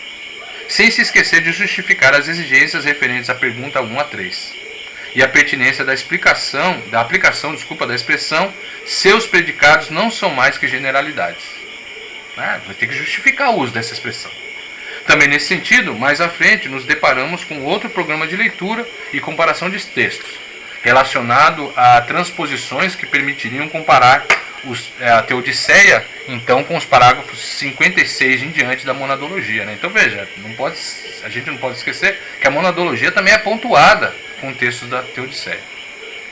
sem se esquecer de justificar as exigências referentes à pergunta 1 a 3. E a pertinência da aplicação da expressão, seus predicados não são mais que generalidades. Vai ter que justificar o uso dessa expressão. Também nesse sentido, mais à frente, nos deparamos com outro programa de leitura e comparação de textos, relacionado a transposições que permitiriam comparar a Teodiceia, então, com os parágrafos 56 em diante da monadologia. Então veja, a gente não pode esquecer que a monadologia também é pontuada com textos da Teodiceia.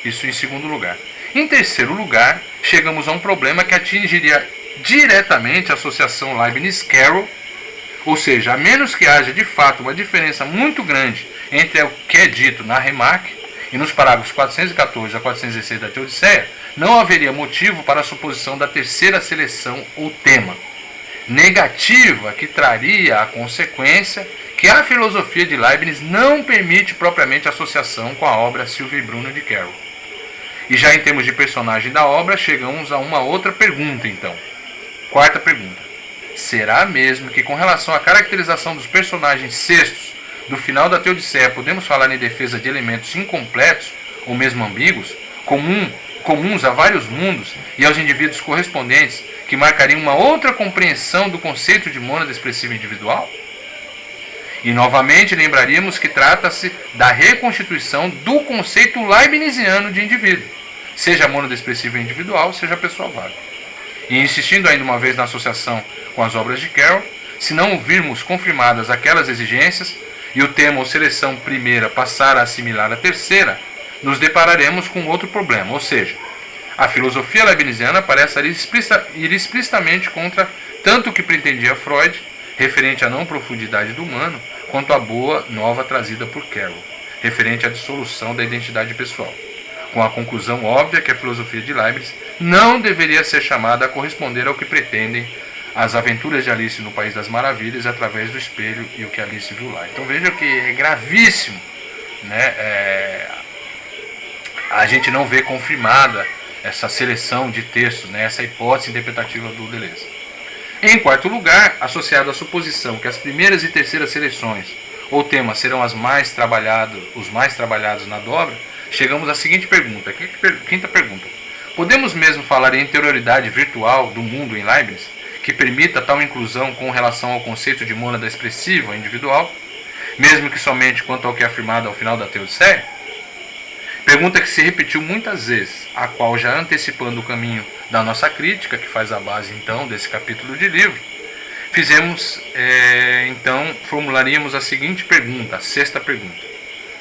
Isso em segundo lugar. Em terceiro lugar, chegamos a um problema que atingiria diretamente a associação Leibniz-Carroll, ou seja, a menos que haja de fato uma diferença muito grande entre o que é dito na Remarque e nos parágrafos 414 a 416 da Teodiceia, não haveria motivo para a suposição da terceira seleção ou tema, negativa que traria a consequência que a filosofia de Leibniz não permite propriamente associação com a obra Silvia e Bruno de Carroll. E já em termos de personagem da obra, chegamos a uma outra pergunta então. Quarta pergunta. Será mesmo que com relação à caracterização dos personagens sextos do final da Teodiceia podemos falar em defesa de elementos incompletos ou mesmo ambíguos, comuns a vários mundos e aos indivíduos correspondentes, que marcariam uma outra compreensão do conceito de mônada expressiva individual? E novamente lembraríamos que trata-se da reconstituição do conceito leibniziano de indivíduo, seja a mônada expressiva individual, seja a pessoa vaga. E insistindo ainda uma vez na associação com as obras de Carroll, se não virmos confirmadas aquelas exigências e o tema ou seleção primeira passar a assimilar a terceira, nos depararemos com outro problema, ou seja, a filosofia leibniziana parece ir explicitamente contra tanto o que pretendia Freud, referente à não profundidade do humano, quanto à boa nova trazida por Carroll, referente à dissolução da identidade pessoal, com a conclusão óbvia que a filosofia de Leibniz não deveria ser chamada a corresponder ao que pretendem as aventuras de Alice no País das Maravilhas através do espelho e o que Alice viu lá. Então veja que é gravíssimo, a gente não vê confirmada essa seleção de textos, essa hipótese interpretativa do Deleuze. Em quarto lugar, associado à suposição que as primeiras e terceiras seleções ou temas serão os mais trabalhados na dobra, chegamos à seguinte pergunta, quinta pergunta. Podemos mesmo falar em interioridade virtual do mundo em Leibniz, que permita tal inclusão com relação ao conceito de mônada expressiva individual, mesmo que somente quanto ao que é afirmado ao final da Teodiceia? Pergunta que se repetiu muitas vezes, a qual, já antecipando o caminho da nossa crítica, que faz a base então desse capítulo de livro, formularíamos a seguinte pergunta, a sexta pergunta.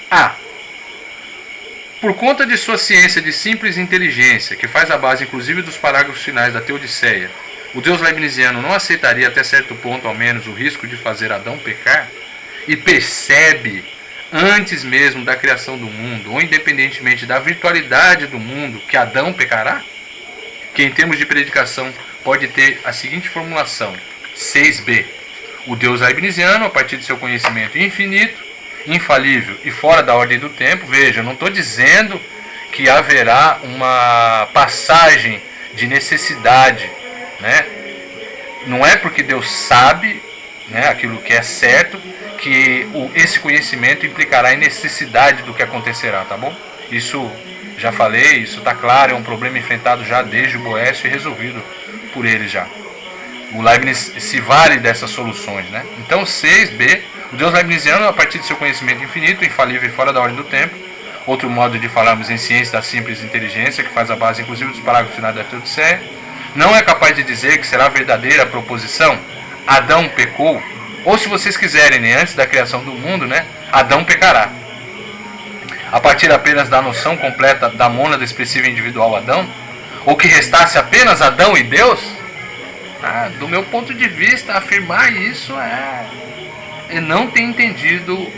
A. Por conta de sua ciência de simples inteligência, que faz a base inclusive dos parágrafos finais da Teodiceia, o Deus leibniziano não aceitaria até certo ponto, ao menos, o risco de fazer Adão pecar? E percebe, antes mesmo da criação do mundo, ou independentemente da virtualidade do mundo, que Adão pecará? Que em termos de predicação pode ter a seguinte formulação: 6b. O Deus leibniziano, a partir de seu conhecimento infinito, infalível e fora da ordem do tempo, veja, eu não estou dizendo que haverá uma passagem de necessidade, né? Não é porque Deus sabe, né, aquilo que é certo, que esse conhecimento implicará em necessidade do que acontecerá, tá bom? Isso já falei, isso está claro, é um problema enfrentado já desde o Boécio e resolvido por ele já. O Leibniz se vale dessas soluções, né? Então 6b, o Deus leibniziano, a partir de seu conhecimento infinito, infalível e fora da ordem do tempo, outro modo de falarmos em ciência da simples inteligência, que faz a base inclusive dos parágrafos finais da Teodiceia, não é capaz de dizer que será verdadeira a proposição Adão pecou, ou se vocês quiserem, né, antes da criação do mundo, né, Adão pecará. A partir apenas da noção completa da mônada expressiva individual Adão, ou que restasse apenas Adão e Deus, do meu ponto de vista, afirmar isso é não ter entendido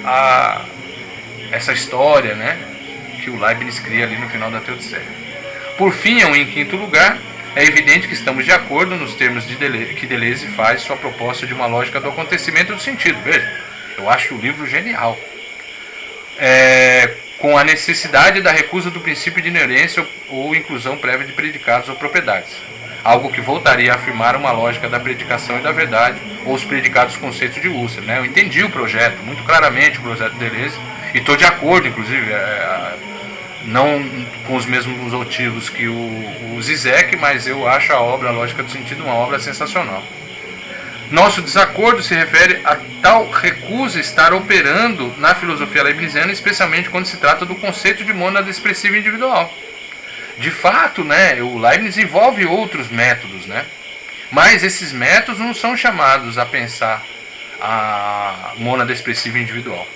essa história, né, que o Leibniz cria ali no final da Teodiceia. Por fim, em quinto lugar, é evidente que estamos de acordo nos termos que Deleuze faz sua proposta de uma lógica do acontecimento do sentido. Veja, eu acho o livro genial. Com a necessidade da recusa do princípio de inerência ou inclusão prévia de predicados ou propriedades. Algo que voltaria a afirmar uma lógica da predicação e da verdade, ou os predicados conceitos de Husserl, né? Eu entendi o projeto, muito claramente o projeto de Deleuze, e estou de acordo, inclusive, não com os mesmos motivos que o Zizek, mas eu acho a obra, a Lógica do Sentido, uma obra sensacional. Nosso desacordo se refere a tal recusa estar operando na filosofia leibniziana, especialmente quando se trata do conceito de mônada expressiva individual. De fato, né, o Leibniz envolve outros métodos, né, mas esses métodos não são chamados a pensar a mônada expressiva individual.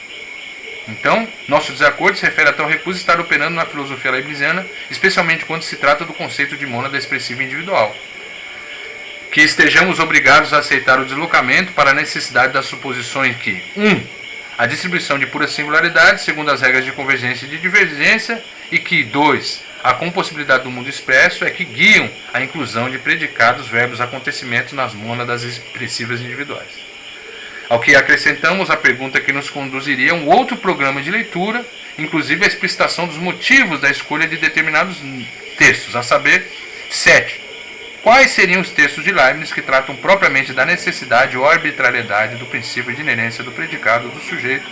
Então, nosso desacordo se refere a tal recusa estar operando na filosofia leibniziana, especialmente quando se trata do conceito de mônada expressiva individual. Que estejamos obrigados a aceitar o deslocamento para a necessidade das suposições que 1. A distribuição de pura singularidade, segundo as regras de convergência e de divergência, e que 2. A compossibilidade do mundo expresso é que guiam a inclusão de predicados, verbos, acontecimentos nas mônadas expressivas individuais. Ao que acrescentamos a pergunta que nos conduziria a um outro programa de leitura, inclusive a explicitação dos motivos da escolha de determinados textos, a saber, 7. Quais seriam os textos de Leibniz que tratam propriamente da necessidade ou arbitrariedade do princípio de inerência do predicado do sujeito,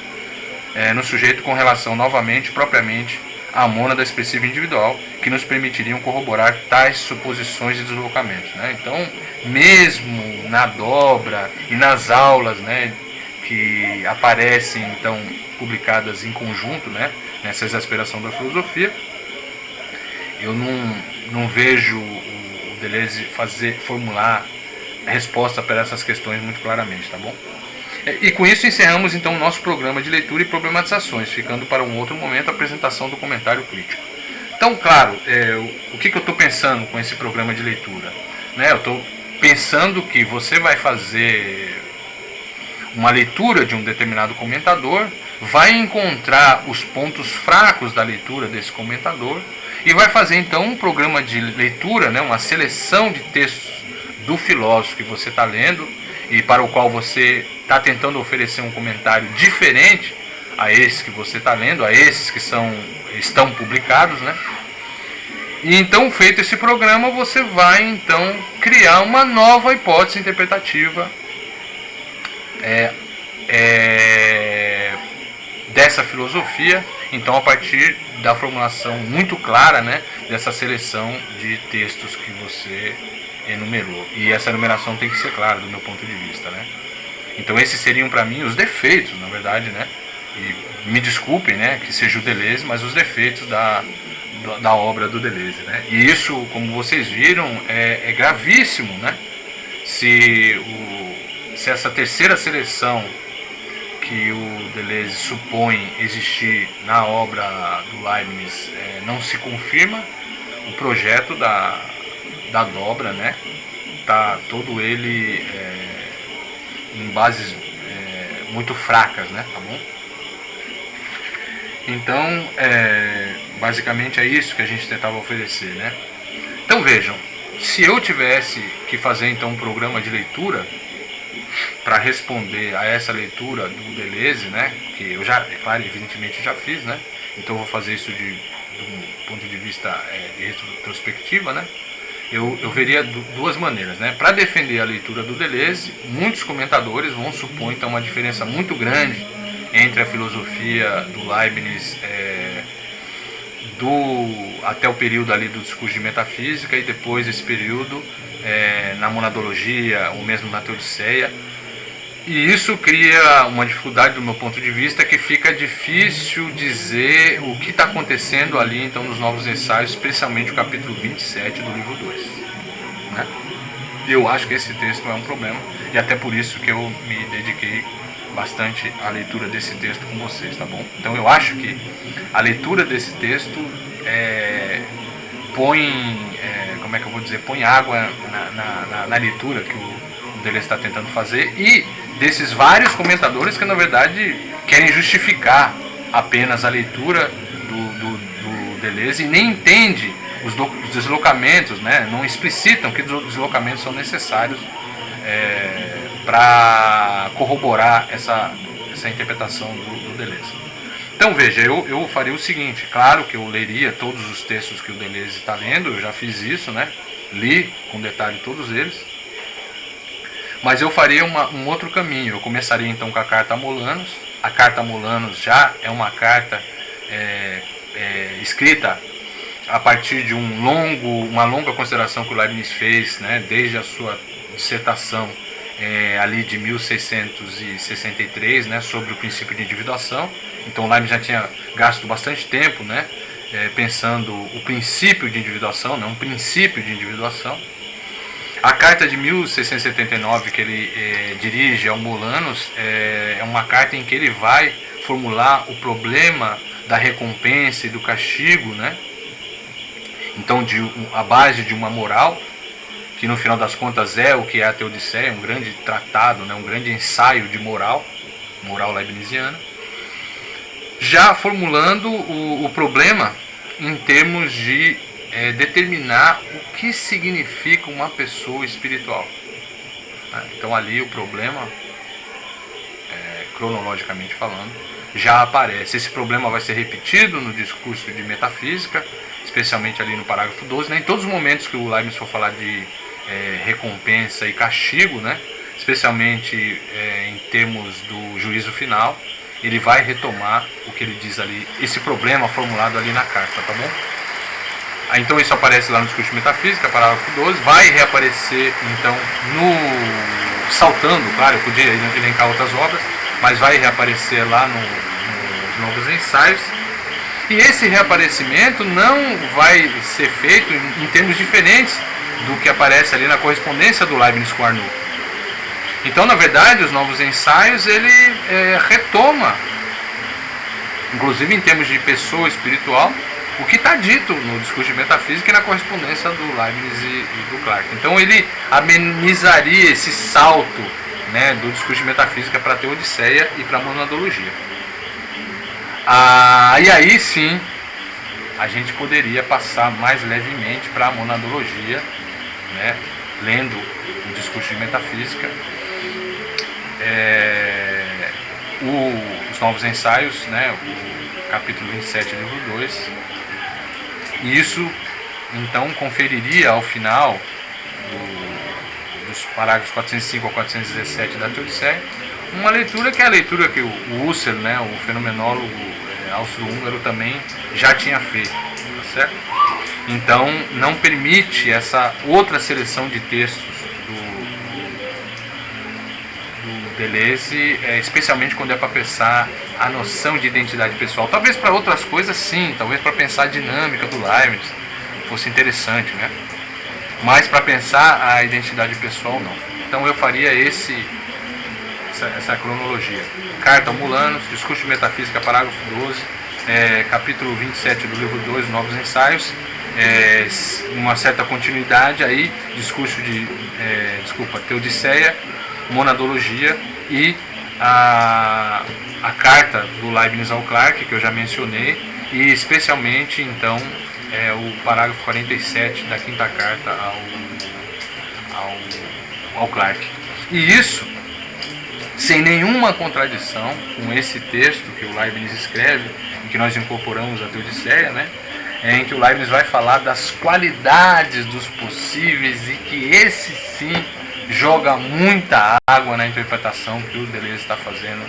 no sujeito com relação novamente, propriamente, à mônada expressiva individual, que nos permitiriam corroborar tais suposições de deslocamentos, né? Então, mesmo na dobra e nas aulas, né, que aparecem então publicadas em conjunto, né, nessa exasperação da filosofia, eu não vejo o Deleuze formular resposta para essas questões muito claramente, tá bom? E com isso encerramos então o nosso programa de leitura e problematizações, ficando para um outro momento a apresentação do comentário crítico. Então, claro, o que eu estou pensando com esse programa de leitura? Né, eu estou pensando que você vai fazer uma leitura de um determinado comentador, vai encontrar os pontos fracos da leitura desse comentador e vai fazer então um programa de leitura, né, uma seleção de textos do filósofo que você está lendo e para o qual você está tentando oferecer um comentário diferente a esse que você está lendo, a esses que estão publicados, né? E então, feito esse programa, você vai então criar uma nova hipótese interpretativa dessa filosofia, então a partir da formulação muito clara, né, dessa seleção de textos que você enumerou. E essa enumeração tem que ser clara do meu ponto de vista, né? Então esses seriam para mim os defeitos, na verdade, né? E me desculpem, né, que seja o Deleuze, mas os defeitos da obra do Deleuze, né? E isso, como vocês viram, é gravíssimo, né? Se essa terceira seleção que o Deleuze supõe existir na obra do Leibniz não se confirma, o projeto da dobra, né, está todo ele em bases muito fracas, né? Tá bom? Então, basicamente é isso que a gente tentava oferecer, né? Então vejam, se eu tivesse que fazer então um programa de leitura para responder a essa leitura do Deleuze, né? Que eu já, claro, evidentemente já fiz, né? Então eu vou fazer isso de um ponto de vista de retrospectiva, né? Eu veria duas maneiras, né? Para defender a leitura do Deleuze, muitos comentadores vão supor então uma diferença muito grande entre a filosofia do Leibniz até o período ali do discurso de metafísica e depois esse período na monadologia ou mesmo na teodiceia. E isso cria uma dificuldade do meu ponto de vista, que fica difícil dizer o que está acontecendo ali então nos novos ensaios, especialmente o capítulo 27 do livro 2. Né? Eu acho que esse texto é um problema, e até por isso que eu me dediquei bastante à leitura desse texto com vocês, tá bom? Então eu acho que a leitura desse texto põe, como é que eu vou dizer, põe água na leitura que o Deleuze está tentando fazer, e desses vários comentadores que na verdade querem justificar apenas a leitura do Deleuze e nem entende os deslocamentos, né? Não explicitam que os deslocamentos são necessários para corroborar essa interpretação do Deleuze. Então veja, eu faria o seguinte, claro que eu leria todos os textos que o Deleuze está lendo, eu já fiz isso, né? Li com detalhe todos eles, mas eu faria um outro caminho. Eu começaria então com a carta a Molanos. A carta a Molanos já é uma carta escrita a partir de uma longa consideração que o Leibniz fez, né, desde a sua dissertação ali de 1663, né, sobre o princípio de individuação. Então o Leibniz já tinha gasto bastante tempo, né, pensando o princípio de individuação, não um princípio de individuação. A carta de 1679 que ele dirige ao Molanos é uma carta em que ele vai formular o problema da recompensa e do castigo, né? Então, a base de uma moral, que no final das contas é o que é a Teodiceia, um grande tratado, né? Um grande ensaio de moral leibniziana, já formulando o problema em termos de determinar o que significa uma pessoa espiritual. Então ali o problema, cronologicamente falando, já aparece. Esse problema vai ser repetido no discurso de metafísica, especialmente ali no parágrafo 12, né? Em todos os momentos que o Leibniz for falar de recompensa e castigo, né? Especialmente em termos do juízo final, ele vai retomar o que ele diz ali, esse problema formulado ali na carta, tá bom? Então isso aparece lá no discurso de metafísica, parágrafo 12, vai reaparecer então saltando, claro, eu podia elencar outras obras, mas vai reaparecer lá nos novos ensaios. E esse reaparecimento não vai ser feito em termos diferentes do que aparece ali na correspondência do Leibniz com Arnoux. Então, na verdade, os novos ensaios ele retoma, inclusive em termos de pessoa espiritual, o que está dito no discurso de metafísica e na correspondência do Leibniz e do Clarke. Então ele amenizaria esse salto, né, do discurso de metafísica para a teodiceia e para a monadologia. E aí sim a gente poderia passar mais levemente para a monadologia, né, lendo o discurso de metafísica, os novos ensaios, né, o capítulo 27, livro 2. E isso então conferiria ao final dos parágrafos 405 a 417 da Teodiceia uma leitura que é a leitura que o Husserl, né, o fenomenólogo austro-húngaro, também já tinha feito, tá certo? Então não permite essa outra seleção de textos do Deleuze, especialmente quando é para pensar a noção de identidade pessoal. Talvez para outras coisas sim, talvez para pensar a dinâmica do Leibniz fosse interessante, né? Mas para pensar a identidade pessoal não. Então eu faria essa cronologia. Carta ao Molanos, discurso de metafísica, parágrafo 12, capítulo 27 do livro 2, Novos Ensaios, uma certa continuidade aí, Teodiceia, Monadologia e a carta do Leibniz ao Clarke, que eu já mencionei, e especialmente então o parágrafo 47 da quinta carta ao Clarke. E isso sem nenhuma contradição com esse texto que o Leibniz escreve, em que nós incorporamos a Teodiceia, né? Em que o Leibniz vai falar das qualidades dos possíveis e que esse sim joga muita água na interpretação que o Deleuze está fazendo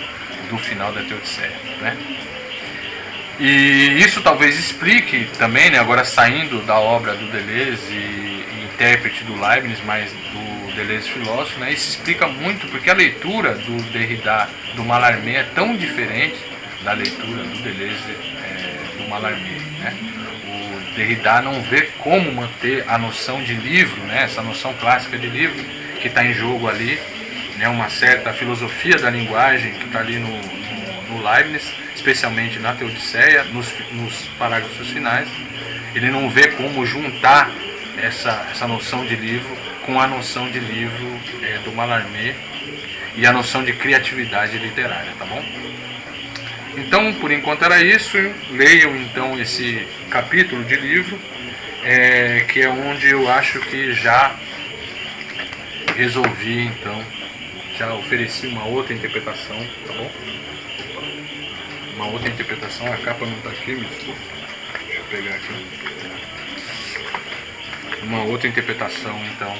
do final da Teodiceia, né? E isso talvez explique também, né, agora saindo da obra do Deleuze, intérprete do Leibniz, mas do Deleuze filósofo, né, isso explica muito porque a leitura do Derrida, do Mallarmé, é tão diferente da leitura do Deleuze do Mallarmé, né? O Derrida não vê como manter a noção de livro, né, essa noção clássica de livro que está em jogo ali, né, uma certa filosofia da linguagem que está ali no Leibniz, especialmente na Teodiceia, nos parágrafos finais. Ele não vê como juntar essa noção de livro com a noção de livro do Mallarmé e a noção de criatividade literária, tá bom? Então, por enquanto era isso. Leiam então esse capítulo de livro, que é onde eu acho que já resolvi, então, já ofereci uma outra interpretação, tá bom? Uma outra interpretação, a capa não está aqui, me desculpa. Deixa eu pegar aqui. Uma outra interpretação, então,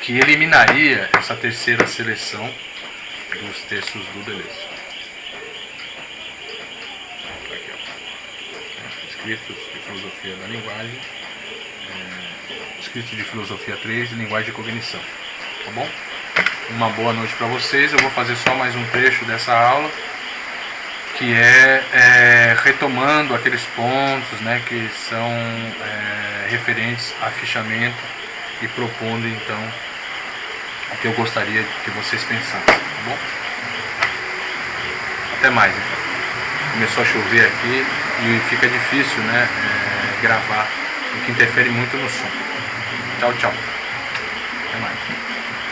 que eliminaria essa terceira seleção dos textos do Deleuze. Aqui, ó. Escritos de filosofia da linguagem, escritos de filosofia 3 e linguagem de cognição. Tá bom? Uma boa noite para vocês. Eu vou fazer só mais um trecho dessa aula, que retomando aqueles pontos, né, que são referentes a fichamento e propondo então o que eu gostaria que vocês pensassem, tá bom? Até mais então. Começou a chover aqui e fica difícil, né, gravar, o que interfere muito no som. Tchau, tchau. Até mais.